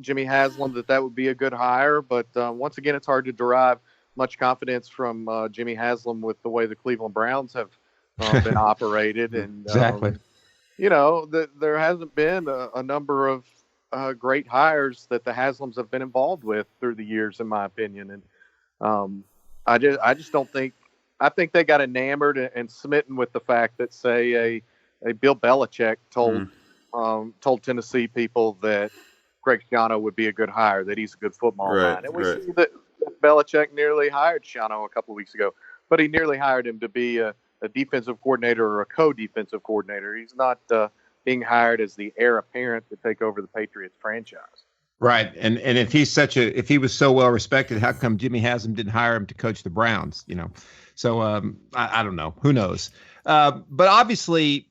Jimmy Haslam that would be a good hire. But once again, it's hard to derive much confidence from Jimmy Haslam with the way the Cleveland Browns have been operated. And exactly. There hasn't been a number of great hires that the Haslams have been involved with through the years, in my opinion. And I just don't think I think they got enamored and smitten with the fact that, say, a Bill Belichick told Tennessee people that Greg Schiano would be a good hire, that he's a good football mind. And we see that Belichick nearly hired Schiano a couple of weeks ago, but he nearly hired him to be a defensive coordinator or a co-defensive coordinator. He's not being hired as the heir apparent to take over the Patriots franchise. Right. And if he was so well respected, how come Jimmy Haslam didn't hire him to coach the Browns, So I don't know. Who knows? But obviously,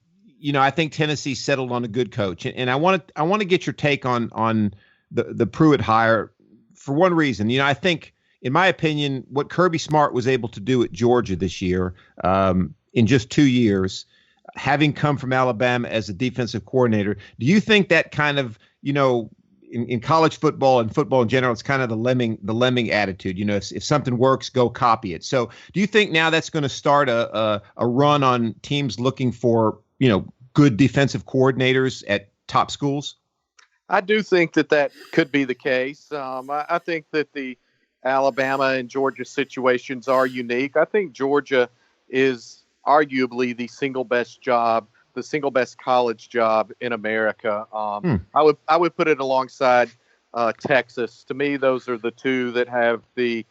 I think Tennessee settled on a good coach. And I want to get your take on the Pruitt hire for one reason. I think, in my opinion, what Kirby Smart was able to do at Georgia this year, in just 2 years, having come from Alabama as a defensive coordinator, do you think that kind of, in college football and football in general, it's kind of the lemming attitude. If something works, go copy it. So do you think now that's going to start a run on teams looking for, good defensive coordinators at top schools? I do think that could be the case. I think that the Alabama and Georgia situations are unique. I think Georgia is arguably the single best college job in America. I would put it alongside Texas. To me, those are the two that have the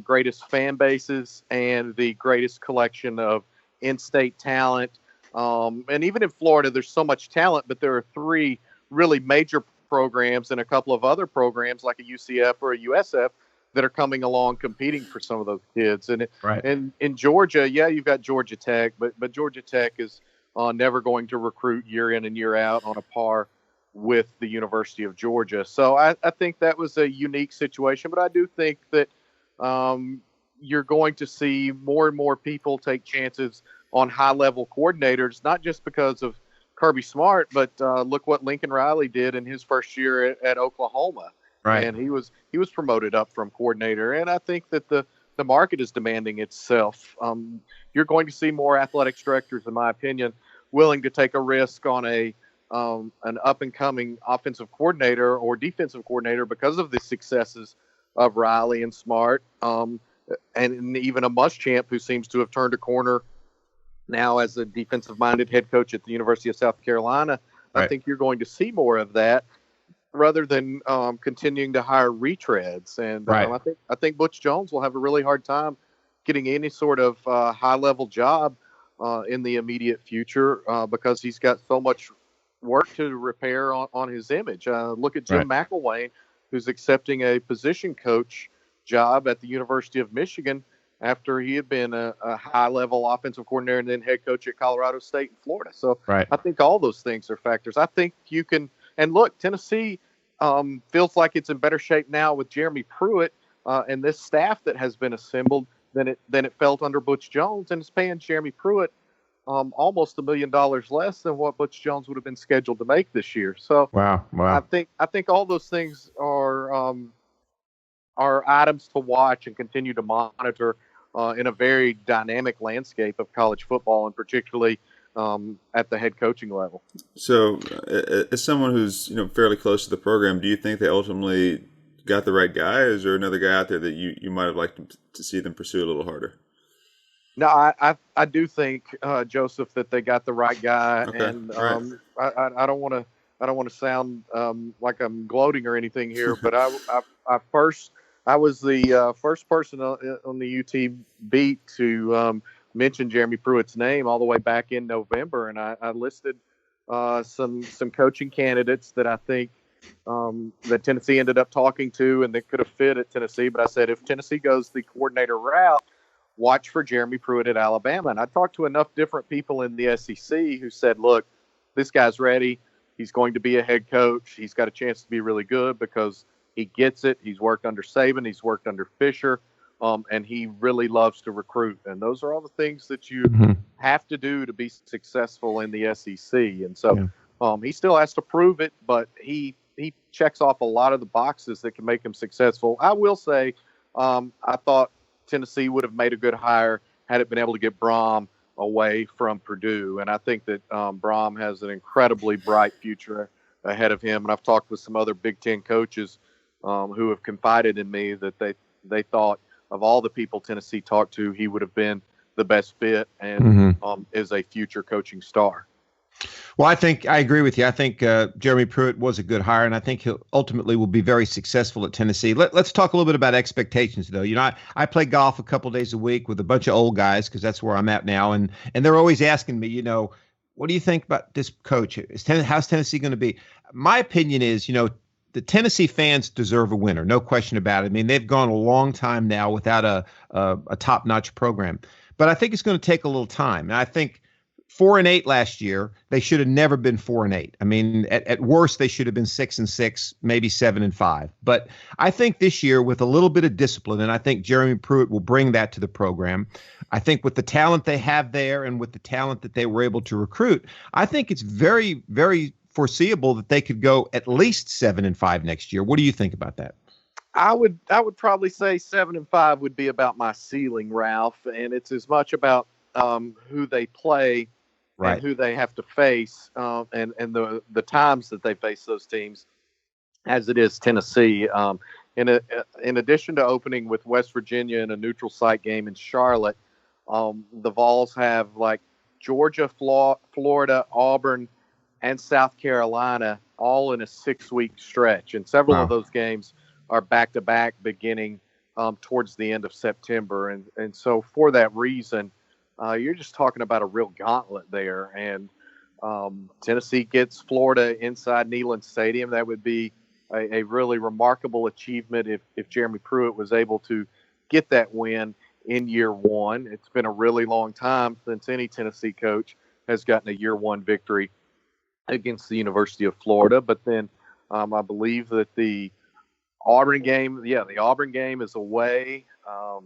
greatest fan bases and the greatest collection of in-state talent. And even in Florida, there's so much talent, but there are three really major programs and a couple of other programs like a UCF or a USF that are coming along competing for some of those kids. And in Georgia, you've got Georgia Tech, but Georgia Tech is never going to recruit year in and year out on a par with the University of Georgia. So I think that was a unique situation, but I do think that you're going to see more and more people take chances on high-level coordinators, not just because of Kirby Smart, but look what Lincoln Riley did in his first year at Oklahoma. Right. And he was promoted up from coordinator. And I think that the market is demanding itself. You're going to see more athletics directors, in my opinion, willing to take a risk on an up-and-coming offensive coordinator or defensive coordinator because of the successes of Riley and Smart, and even a Muschamp, who seems to have turned a corner now as a defensive-minded head coach at the University of South Carolina. Right. I think you're going to see more of that rather than continuing to hire retreads. And I think Butch Jones will have a really hard time getting any sort of high-level job in the immediate future because he's got so much work to repair on his image. Look at Jim McElwain, who's accepting a position coach job at the University of Michigan after he had been a high-level offensive coordinator and then head coach at Colorado State and Florida. So I think all those things are factors. I think you can – and look, Tennessee feels like it's in better shape now with Jeremy Pruitt and this staff that has been assembled than it felt under Butch Jones, and it's paying Jeremy Pruitt almost $1 million less than what Butch Jones would have been scheduled to make this year. So wow. I think all those things are items to watch and continue to monitor in a very dynamic landscape of college football, and particularly at the head coaching level. So, as someone who's fairly close to the program, do you think they ultimately got the right guy? Or is there another guy out there that you might have liked to see them pursue a little harder? No, I do think Joseph that they got the right guy, and I don't want to sound like I'm gloating or anything here, but I was the first person on the UT beat to mention Jeremy Pruitt's name all the way back in November, and I listed some coaching candidates that I think that Tennessee ended up talking to and that could have fit at Tennessee. But I said, if Tennessee goes the coordinator route, watch for Jeremy Pruitt at Alabama. And I talked to enough different people in the SEC who said, look, this guy's ready. He's going to be a head coach. He's got a chance to be really good because he gets it. He's worked under Saban. He's worked under Fisher. And he really loves to recruit. And those are all the things that you have to do to be successful in the SEC. And so he still has to prove it, but he checks off a lot of the boxes that can make him successful. I will say I thought Tennessee would have made a good hire had it been able to get Brom away from Purdue. And I think that Brom has an incredibly bright future ahead of him. And I've talked with some other Big Ten coaches who have confided in me that they thought of all the people Tennessee talked to, he would have been the best fit and is a future coaching star. Well, I agree with you. I think Jeremy Pruitt was a good hire, and I think he'll ultimately will be very successful at Tennessee. Let's talk a little bit about expectations, though. I play golf a couple days a week with a bunch of old guys because that's where I'm at now, and they're always asking me, what do you think about this coach? How's Tennessee going to be? My opinion is, the Tennessee fans deserve a winner, no question about it. I mean, they've gone a long time now without a top-notch program, but I think it's going to take a little time, and I think 4-8 last year. They should have never been 4-8. I mean, at worst, they should have been 6-6, maybe 7-5. But I think this year, with a little bit of discipline, and I think Jeremy Pruitt will bring that to the program. I think with the talent they have there and with the talent that they were able to recruit, I think it's very, very foreseeable that they could go at least 7-5 next year. What do you think about that? I would probably say 7-5 would be about my ceiling, Ralph, and it's as much about who they play. Right. And who they have to face, and the times that they face those teams, as it is Tennessee. In addition to opening with West Virginia in a neutral site game in Charlotte, the Vols have like Georgia, Florida, Auburn, and South Carolina all in a 6-week stretch, and several of those games are back-to-back beginning towards the end of September, and so for that reason. You're just talking about a real gauntlet there. And Tennessee gets Florida inside Neyland Stadium. That would be a really remarkable achievement if Jeremy Pruitt was able to get that win in year one. It's been a really long time since any Tennessee coach has gotten a year one victory against the University of Florida. But then I believe that the Auburn game is away.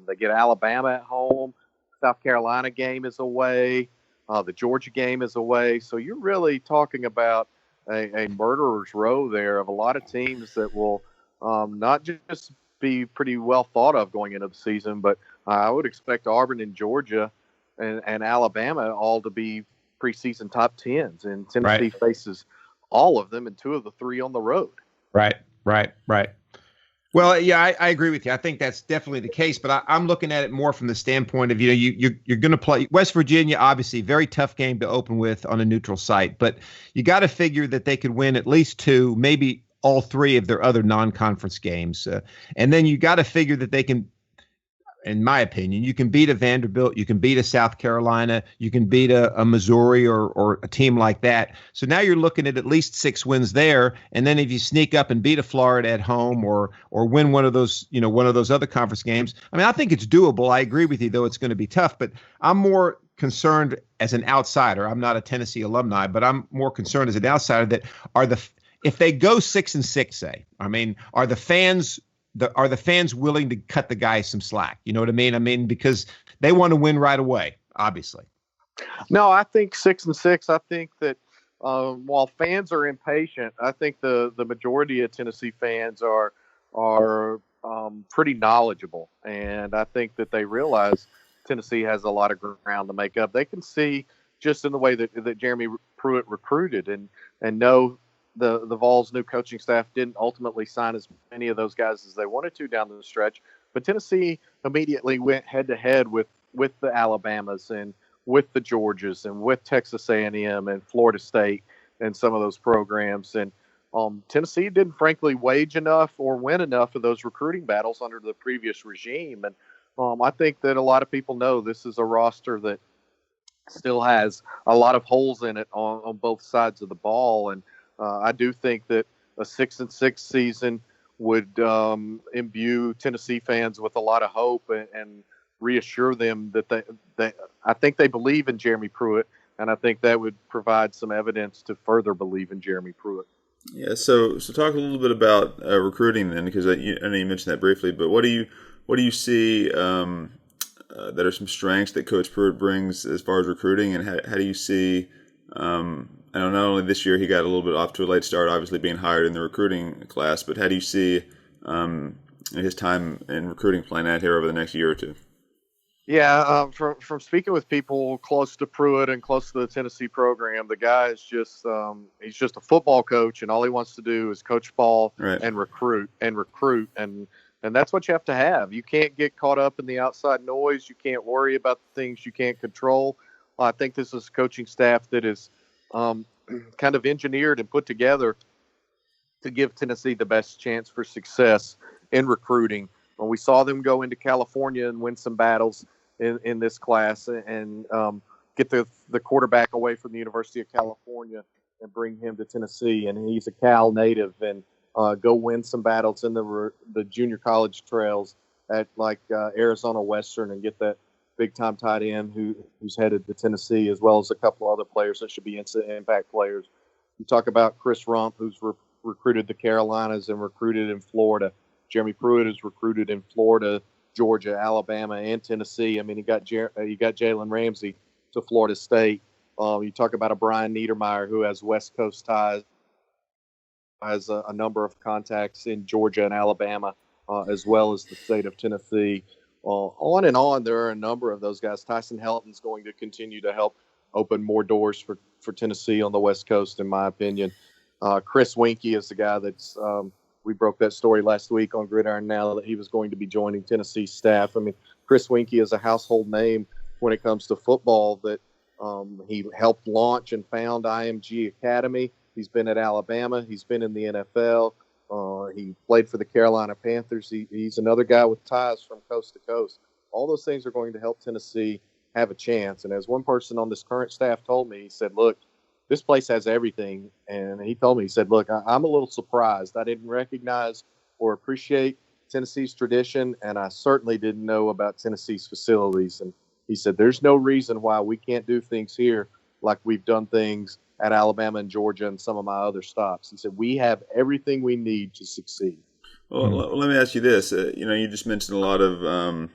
They get Alabama at home. South Carolina game is away. The Georgia game is away. So you're really talking about a murderer's row there of a lot of teams that will not just be pretty well thought of going into the season, but I would expect Auburn and Georgia and Alabama all to be preseason top 10s. And Tennessee faces all of them and 2 of the 3 on the road. Right. Well, yeah, I agree with you. I think that's definitely the case, but I'm looking at it more from the standpoint of, you're going to play West Virginia, obviously, very tough game to open with on a neutral site, but you got to figure that they could win at least 2, maybe all 3 of their other non-conference games. And then you got to figure that they can, in my opinion, you can beat a Vanderbilt, you can beat a South Carolina, you can beat a Missouri or a team like that. So now you're looking at least 6 wins there. And then if you sneak up and beat a Florida at home or win one of those other conference games, I mean, I think it's doable. I agree with you, though it's going to be tough, but I'm more concerned as an outsider. I'm not a Tennessee alumni, but I'm more concerned as an outsider that if they go 6-6, say, I mean, are the fans willing to cut the guys some slack? You know what I mean? I mean, because they want to win right away, obviously. No, I think 6-6. I think that while fans are impatient, I think the majority of Tennessee fans are pretty knowledgeable, and I think that they realize Tennessee has a lot of ground to make up. They can see just in the way that Jeremy Pruitt recruited and know. The Vols' new coaching staff didn't ultimately sign as many of those guys as they wanted to down the stretch, but Tennessee immediately went head-to-head with the Alabamas and with the Georgias and with Texas A&M and Florida State and some of those programs. And Tennessee didn't, frankly, wage enough or win enough of those recruiting battles under the previous regime. And I think that a lot of people know this is a roster that still has a lot of holes in it on both sides of the ball. And I do think that a 6-6 season would imbue Tennessee fans with a lot of hope and reassure them that I think they believe in Jeremy Pruitt, and I think that would provide some evidence to further believe in Jeremy Pruitt. Yeah, so talk a little bit about recruiting then, because I know you mentioned that briefly, but what do you see that are some strengths that Coach Pruitt brings as far as recruiting, and how do you see I know not only this year he got a little bit off to a late start, obviously being hired in the recruiting class, but how do you see his time in recruiting playing out here over the next year or 2? Yeah, from speaking with people close to Pruitt and close to the Tennessee program, the guy is just he's just a football coach, and all he wants to do is coach ball and recruit. And And that's what you have to have. You can't get caught up in the outside noise. You can't worry about the things you can't control. I think this is a coaching staff that is kind of engineered and put together to give Tennessee the best chance for success in recruiting. When we saw them go into California and win some battles in this class and get the quarterback away from the University of California and bring him to Tennessee. And he's a Cal native, and go win some battles in the junior college trails at Arizona Western and get that big-time tight end who's headed to Tennessee, as well as a couple other players that should be instant impact players. You talk about Chris Rump, who's recruited the Carolinas and recruited in Florida. Jeremy Pruitt is recruited in Florida, Georgia, Alabama, and Tennessee. I mean, you got Jalen Ramsey to Florida State. You talk about a Brian Niedermeyer who has West Coast ties, has a number of contacts in Georgia and Alabama, as well as the state of Tennessee. On and on, there are a number of those guys. Tyson Helton's going to continue to help open more doors for Tennessee on the West Coast, in my opinion. Chris Winkie is the guy that's we broke that story last week on Gridiron Now that he was going to be joining Tennessee's staff. I mean, Chris Winkie is a household name when it comes to football. That he helped launch and found IMG Academy. He's been at Alabama. He's been in the NFL. He played for the Carolina Panthers. He's another guy with ties from coast to coast. All those things are going to help Tennessee have a chance. And as one person on this current staff told me, he said, look, this place has everything. And he told me, he said, look, I'm a little surprised. I didn't recognize or appreciate Tennessee's tradition, and I certainly didn't know about Tennessee's facilities. And he said, there's no reason why we can't do things here like we've done things at Alabama and Georgia and some of my other stops. He said, we have everything we need to succeed. Well, let me ask you this. You just mentioned a lot of,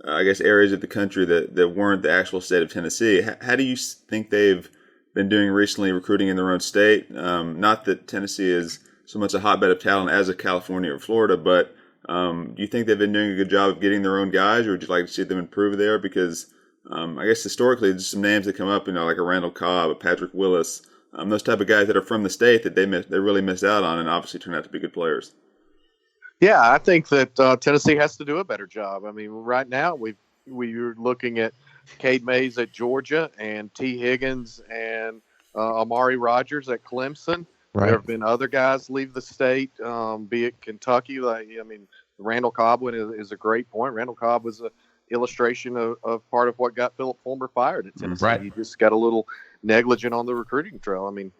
I guess, areas of the country that weren't the actual state of Tennessee. How do you think they've been doing recently recruiting in their own state? Not that Tennessee is so much a hotbed of talent as a California or Florida, but do you think they've been doing a good job of getting their own guys, or would you like to see them improve there? Because I guess historically, there's some names that come up, like a Randall Cobb, a Patrick Willis, those type of guys that are from the state that they really missed out on, and obviously turned out to be good players. Yeah, I think that Tennessee has to do a better job. I mean, right now we're looking at Cade Mays at Georgia and T. Higgins and Amari Rogers at Clemson. Right. There have been other guys leave the state, be it Kentucky. Randall Cobb is a great point. Randall Cobb was a illustration of part of what got Philip Fulmer fired at Tennessee. Right. He just got a little negligent on the recruiting trail. I mean,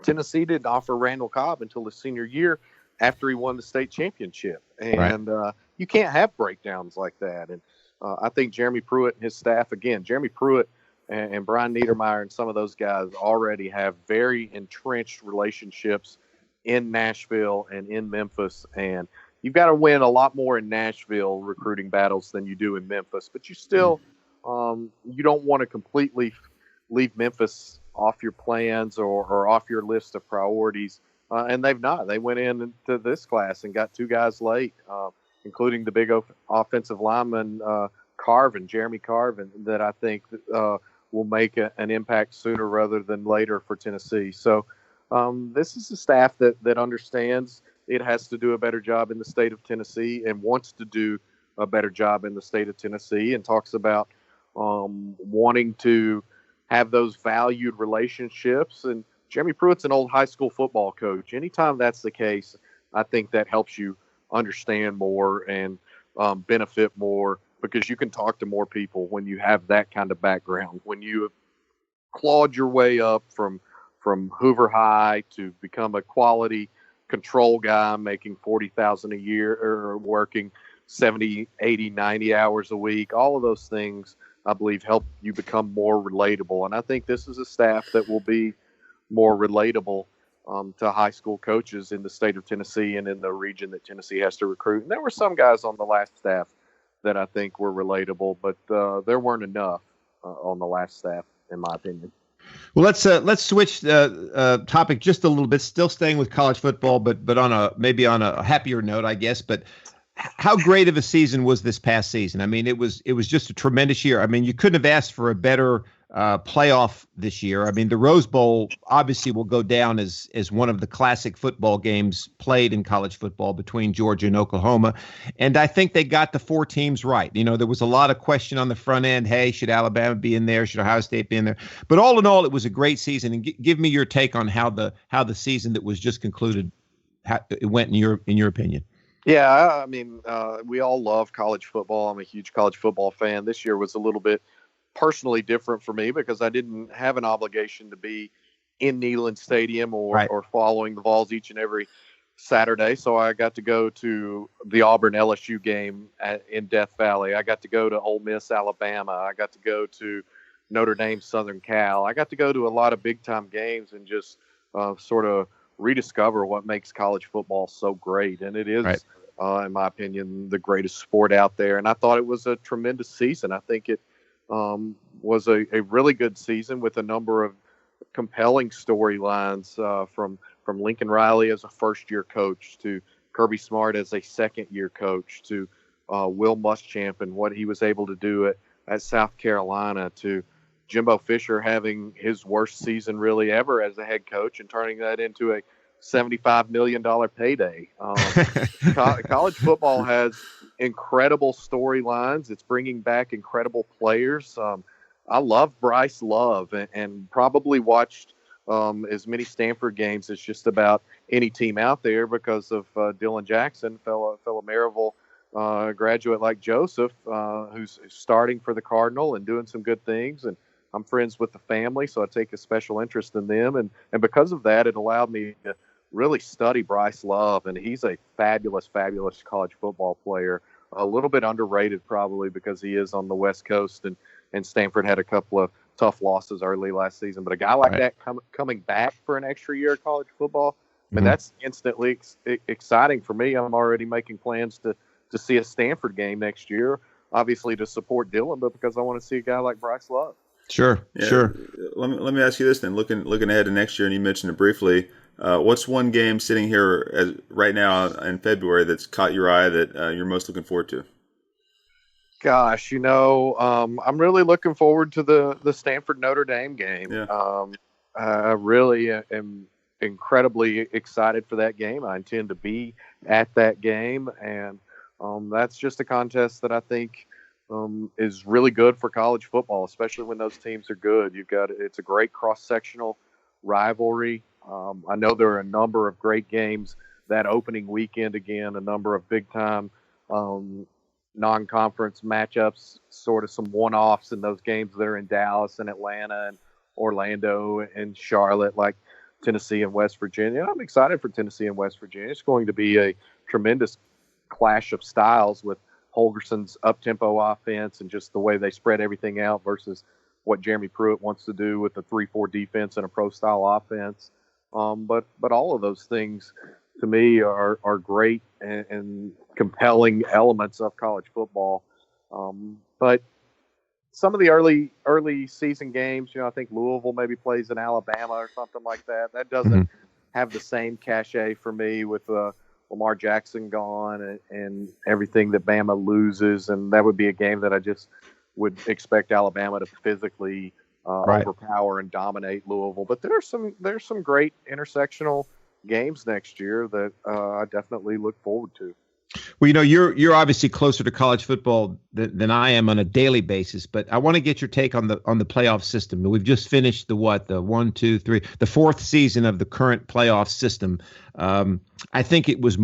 Tennessee didn't offer Randall Cobb until his senior year after he won the state championship. And you can't have breakdowns like that. And I think Jeremy Pruitt and his staff, Jeremy Pruitt and Brian Niedermeyer and some of those guys already have very entrenched relationships in Nashville and in Memphis. And you've got to win a lot more in Nashville recruiting battles than you do in Memphis. But you still, you don't want to completely leave Memphis off your plans or off your list of priorities. And they've not. They went into this class and got two guys late, including the big offensive lineman, Jeremy Carvin, that I think will make an impact sooner rather than later for Tennessee. So this is a staff that understands it has to do a better job in the state of Tennessee and wants to do a better job in the state of Tennessee, and talks about wanting to have those valued relationships. And Jeremy Pruitt's an old high school football coach. Anytime that's the case, I think that helps you understand more and benefit more, because you can talk to more people when you have that kind of background. When you have clawed your way up from Hoover High to become a quality control guy making $40,000 a year or working 70, 80, 90 hours a week, all of those things, I believe, help you become more relatable. And I think this is a staff that will be more relatable to high school coaches in the state of Tennessee and in the region that Tennessee has to recruit. And there were some guys on the last staff that I think were relatable, but there weren't enough on the last staff, in my opinion. Well, let's switch the topic just a little bit. Still staying with college football, but on a happier note, I guess. But how great of a season was this past season? I mean, it was just a tremendous year. I mean, you couldn't have asked for a better playoff this year. I mean, the Rose Bowl obviously will go down as one of the classic football games played in college football between Georgia and Oklahoma. And I think they got the 4 teams right. You know, there was a lot of question on the front end. Hey, should Alabama be in there? Should Ohio State be in there? But all in all, it was a great season. And give me your take on how the season that was just concluded it went in your opinion. Yeah, I mean, we all love college football. I'm a huge college football fan. This year was a little bit personally different for me because I didn't have an obligation to be in Neyland Stadium or following the Vols each and every Saturday. So I got to go to the Auburn LSU game in Death Valley. I got to go to Ole Miss, Alabama. I got to go to Notre Dame, Southern Cal. I got to go to a lot of big time games and just sort of rediscover what makes college football so great. And it is, in my opinion, the greatest sport out there. And I thought it was a tremendous season. I think it was a really good season with a number of compelling storylines from Lincoln Riley as a first-year coach to Kirby Smart as a second-year coach to Will Muschamp and what he was able to do at South Carolina to Jimbo Fisher having his worst season really ever as a head coach and turning that into a $75 million payday. College football has incredible storylines. It's bringing back incredible players. I love Bryce Love and probably watched as many Stanford games as just about any team out there because of Dylan Jackson, fellow Maryville graduate like Joseph, who's starting for the Cardinal and doing some good things. And I'm friends with the family, so I take a special interest in them. And because of that, it allowed me to really study Bryce Love, and he's a fabulous, fabulous college football player. A little bit underrated probably because he is on the West Coast, and Stanford had a couple of tough losses early last season. But a guy like that coming back for an extra year of college football, I mean, that's instantly exciting for me. I'm already making plans to see a Stanford game next year, obviously to support Dylan, but because I want to see a guy like Bryce Love. Sure. Let me ask you this then. Looking ahead to next year, and you mentioned it briefly. What's one game sitting here right now in February that's caught your eye that you're most looking forward to? Gosh, I'm really looking forward to the Stanford Notre Dame game. Yeah. I really am incredibly excited for that game. I intend to be at that game, and that's just a contest that I think is really good for college football, especially when those teams are good. It's a great cross-sectional rivalry. I know there are a number of great games that opening weekend again, a number of big-time non-conference matchups, sort of some one-offs in those games that are in Dallas and Atlanta and Orlando and Charlotte, like Tennessee and West Virginia. I'm excited for Tennessee and West Virginia. It's going to be a tremendous clash of styles with Holgerson's up-tempo offense and just the way they spread everything out versus what Jeremy Pruitt wants to do with the 3-4 defense and a pro-style offense. But all of those things, to me, are great and compelling elements of college football. But some of the early season games, I think Louisville maybe plays in Alabama or something like that. That doesn't have the same cachet for me with Lamar Jackson gone and everything that Bama loses. And that would be a game that I just would expect Alabama to physically overpower and dominate Louisville. But there's some great intersectional games next year that I definitely look forward to. Well, you're obviously closer to college football than I am on a daily basis, but I want to get your take on the playoff system. We've just finished the fourth season of the current playoff system. I think it was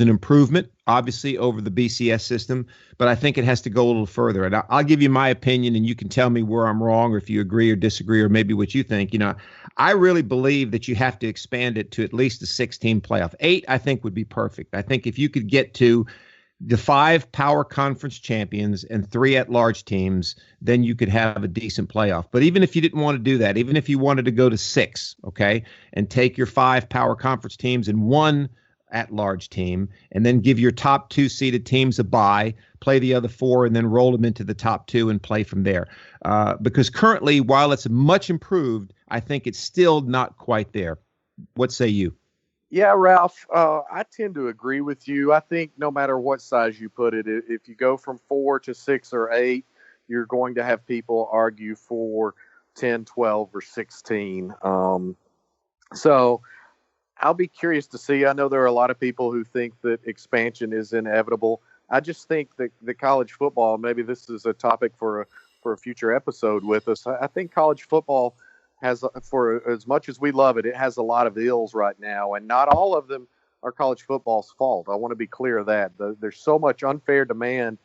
an improvement, obviously, over the BCS system, but I think it has to go a little further. And I'll give you my opinion, and you can tell me where I'm wrong, or if you agree or disagree, or maybe what you think. I really believe that you have to expand it to at least a 6-team playoff. 8, I think, would be perfect. I think if you could get to the 5 power conference champions and 3 at-large teams, then you could have a decent playoff. But even if you didn't want to do that, even if you wanted to go to 6, okay, and take your 5 power conference teams and 1 at-large team, and then give your top 2 seeded teams a bye, play the other 4, and then roll them into the top 2 and play from there. Because currently, while it's much improved, I think it's still not quite there. What say you? Yeah, Ralph, I tend to agree with you. I think no matter what size you put it, if you go from 4 to 6 or 8, you're going to have people argue for 10, 12, or 16. So I'll be curious to see. I know there are a lot of people who think that expansion is inevitable. I just think that the college football, maybe this is a topic for a future episode with us. I think college football has, for as much as we love it, it has a lot of ills right now, and not all of them are college football's fault. I want to be clear of that. There's so much unfair demand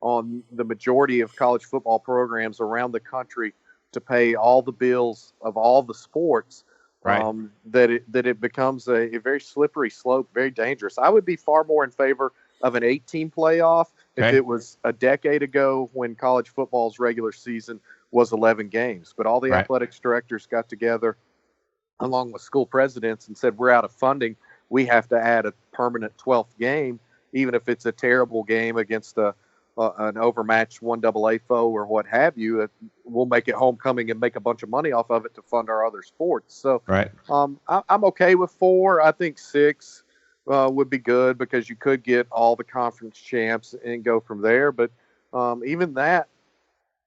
on the majority of college football programs around the country to pay all the bills of all the sports, right. that it becomes a very slippery slope, very dangerous. I would be far more in favor of an 8-team playoff if it was a decade ago when college football's regular season was 11 games. But all the athletics directors got together along with school presidents and said, we're out of funding. We have to add a permanent 12th game, even if it's a terrible game against an overmatched 1AA foe or what have you. We'll make it homecoming and make a bunch of money off of it to fund our other sports. So I'm okay with 4. I think 6 would be good because you could get all the conference champs and go from there. But even that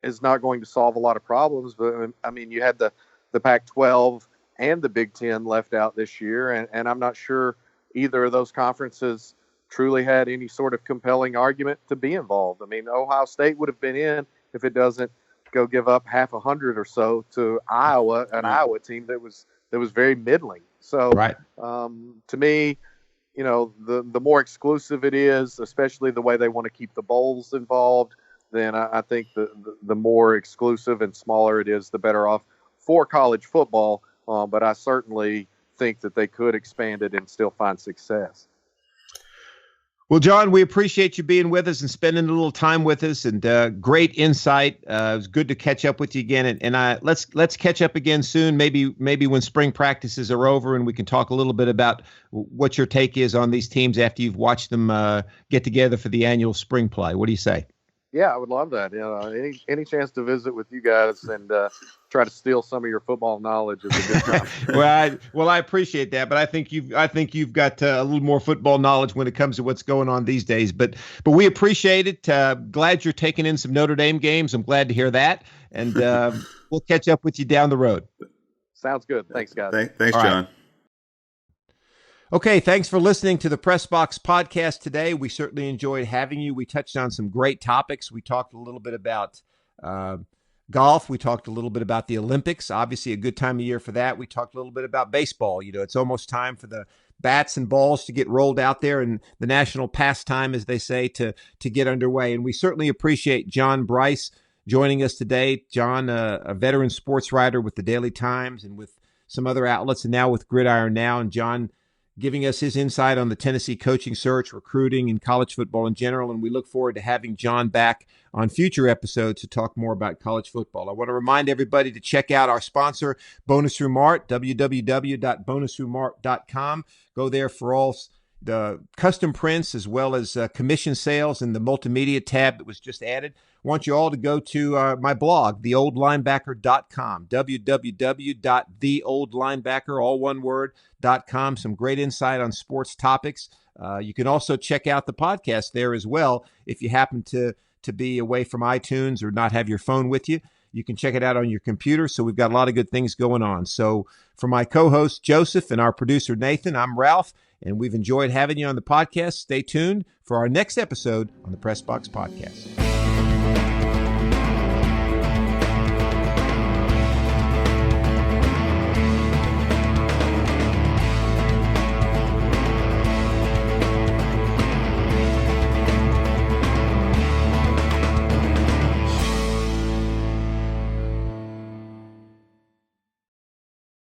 is not going to solve a lot of problems. But I mean, you had the Pac-12 and the Big Ten left out this year, and I'm not sure either of those conferences truly had any sort of compelling argument to be involved. I mean, Ohio State would have been in if it doesn't go give up half 100 or so to Iowa, an Iowa team that was very middling. So to me, you know, the more exclusive it is, especially the way they want to keep the bowls involved, then I think the more exclusive and smaller it is, the better off for college football. But I certainly think that they could expand it and still find success. Well, John, we appreciate you being with us and spending a little time with us, and great insight. It was good to catch up with you again, and let's catch up again soon. Maybe when spring practices are over, and we can talk a little bit about what your take is on these teams after you've watched them get together for the annual spring play. What do you say? Yeah, I would love that. You know, any chance to visit with you guys and try to steal some of your football knowledge is a good time. Well, I appreciate that, but I think you've got a little more football knowledge when it comes to what's going on these days. But we appreciate it. Glad you're taking in some Notre Dame games. I'm glad to hear that, and we'll catch up with you down the road. Sounds good. Thanks, guys. Thanks, John. Right. Okay, thanks for listening to the Press Box podcast today. We certainly enjoyed having you. We touched on some great topics. We talked a little bit about golf. We talked a little bit about the Olympics, obviously a good time of year for that. We talked a little bit about baseball. You know, it's almost time for the bats and balls to get rolled out there and the national pastime, as they say, to get underway. And we certainly appreciate John Brice joining us today. John, a veteran sports writer with the Daily Times and with some other outlets, and now with Gridiron Now. And John giving us his insight on the Tennessee coaching search, recruiting, and college football in general. And we look forward to having John back on future episodes to talk more about college football. I want to remind everybody to check out our sponsor, Bonus Room Art, www.bonusroomart.com. Go there for all the custom prints as well as commission sales and the multimedia tab that was just added. I want you all to go to my blog, theoldlinebacker.com, www.theoldlinebacker, all one word, .com. Some great insight on sports topics. You can also check out the podcast there as well. If you happen to be away from iTunes or not have your phone with you, you can check it out on your computer. So we've got a lot of good things going on. So for my co-host, Joseph, and our producer, Nathan, I'm Ralph, and we've enjoyed having you on the podcast. Stay tuned for our next episode on the Press Box Podcast.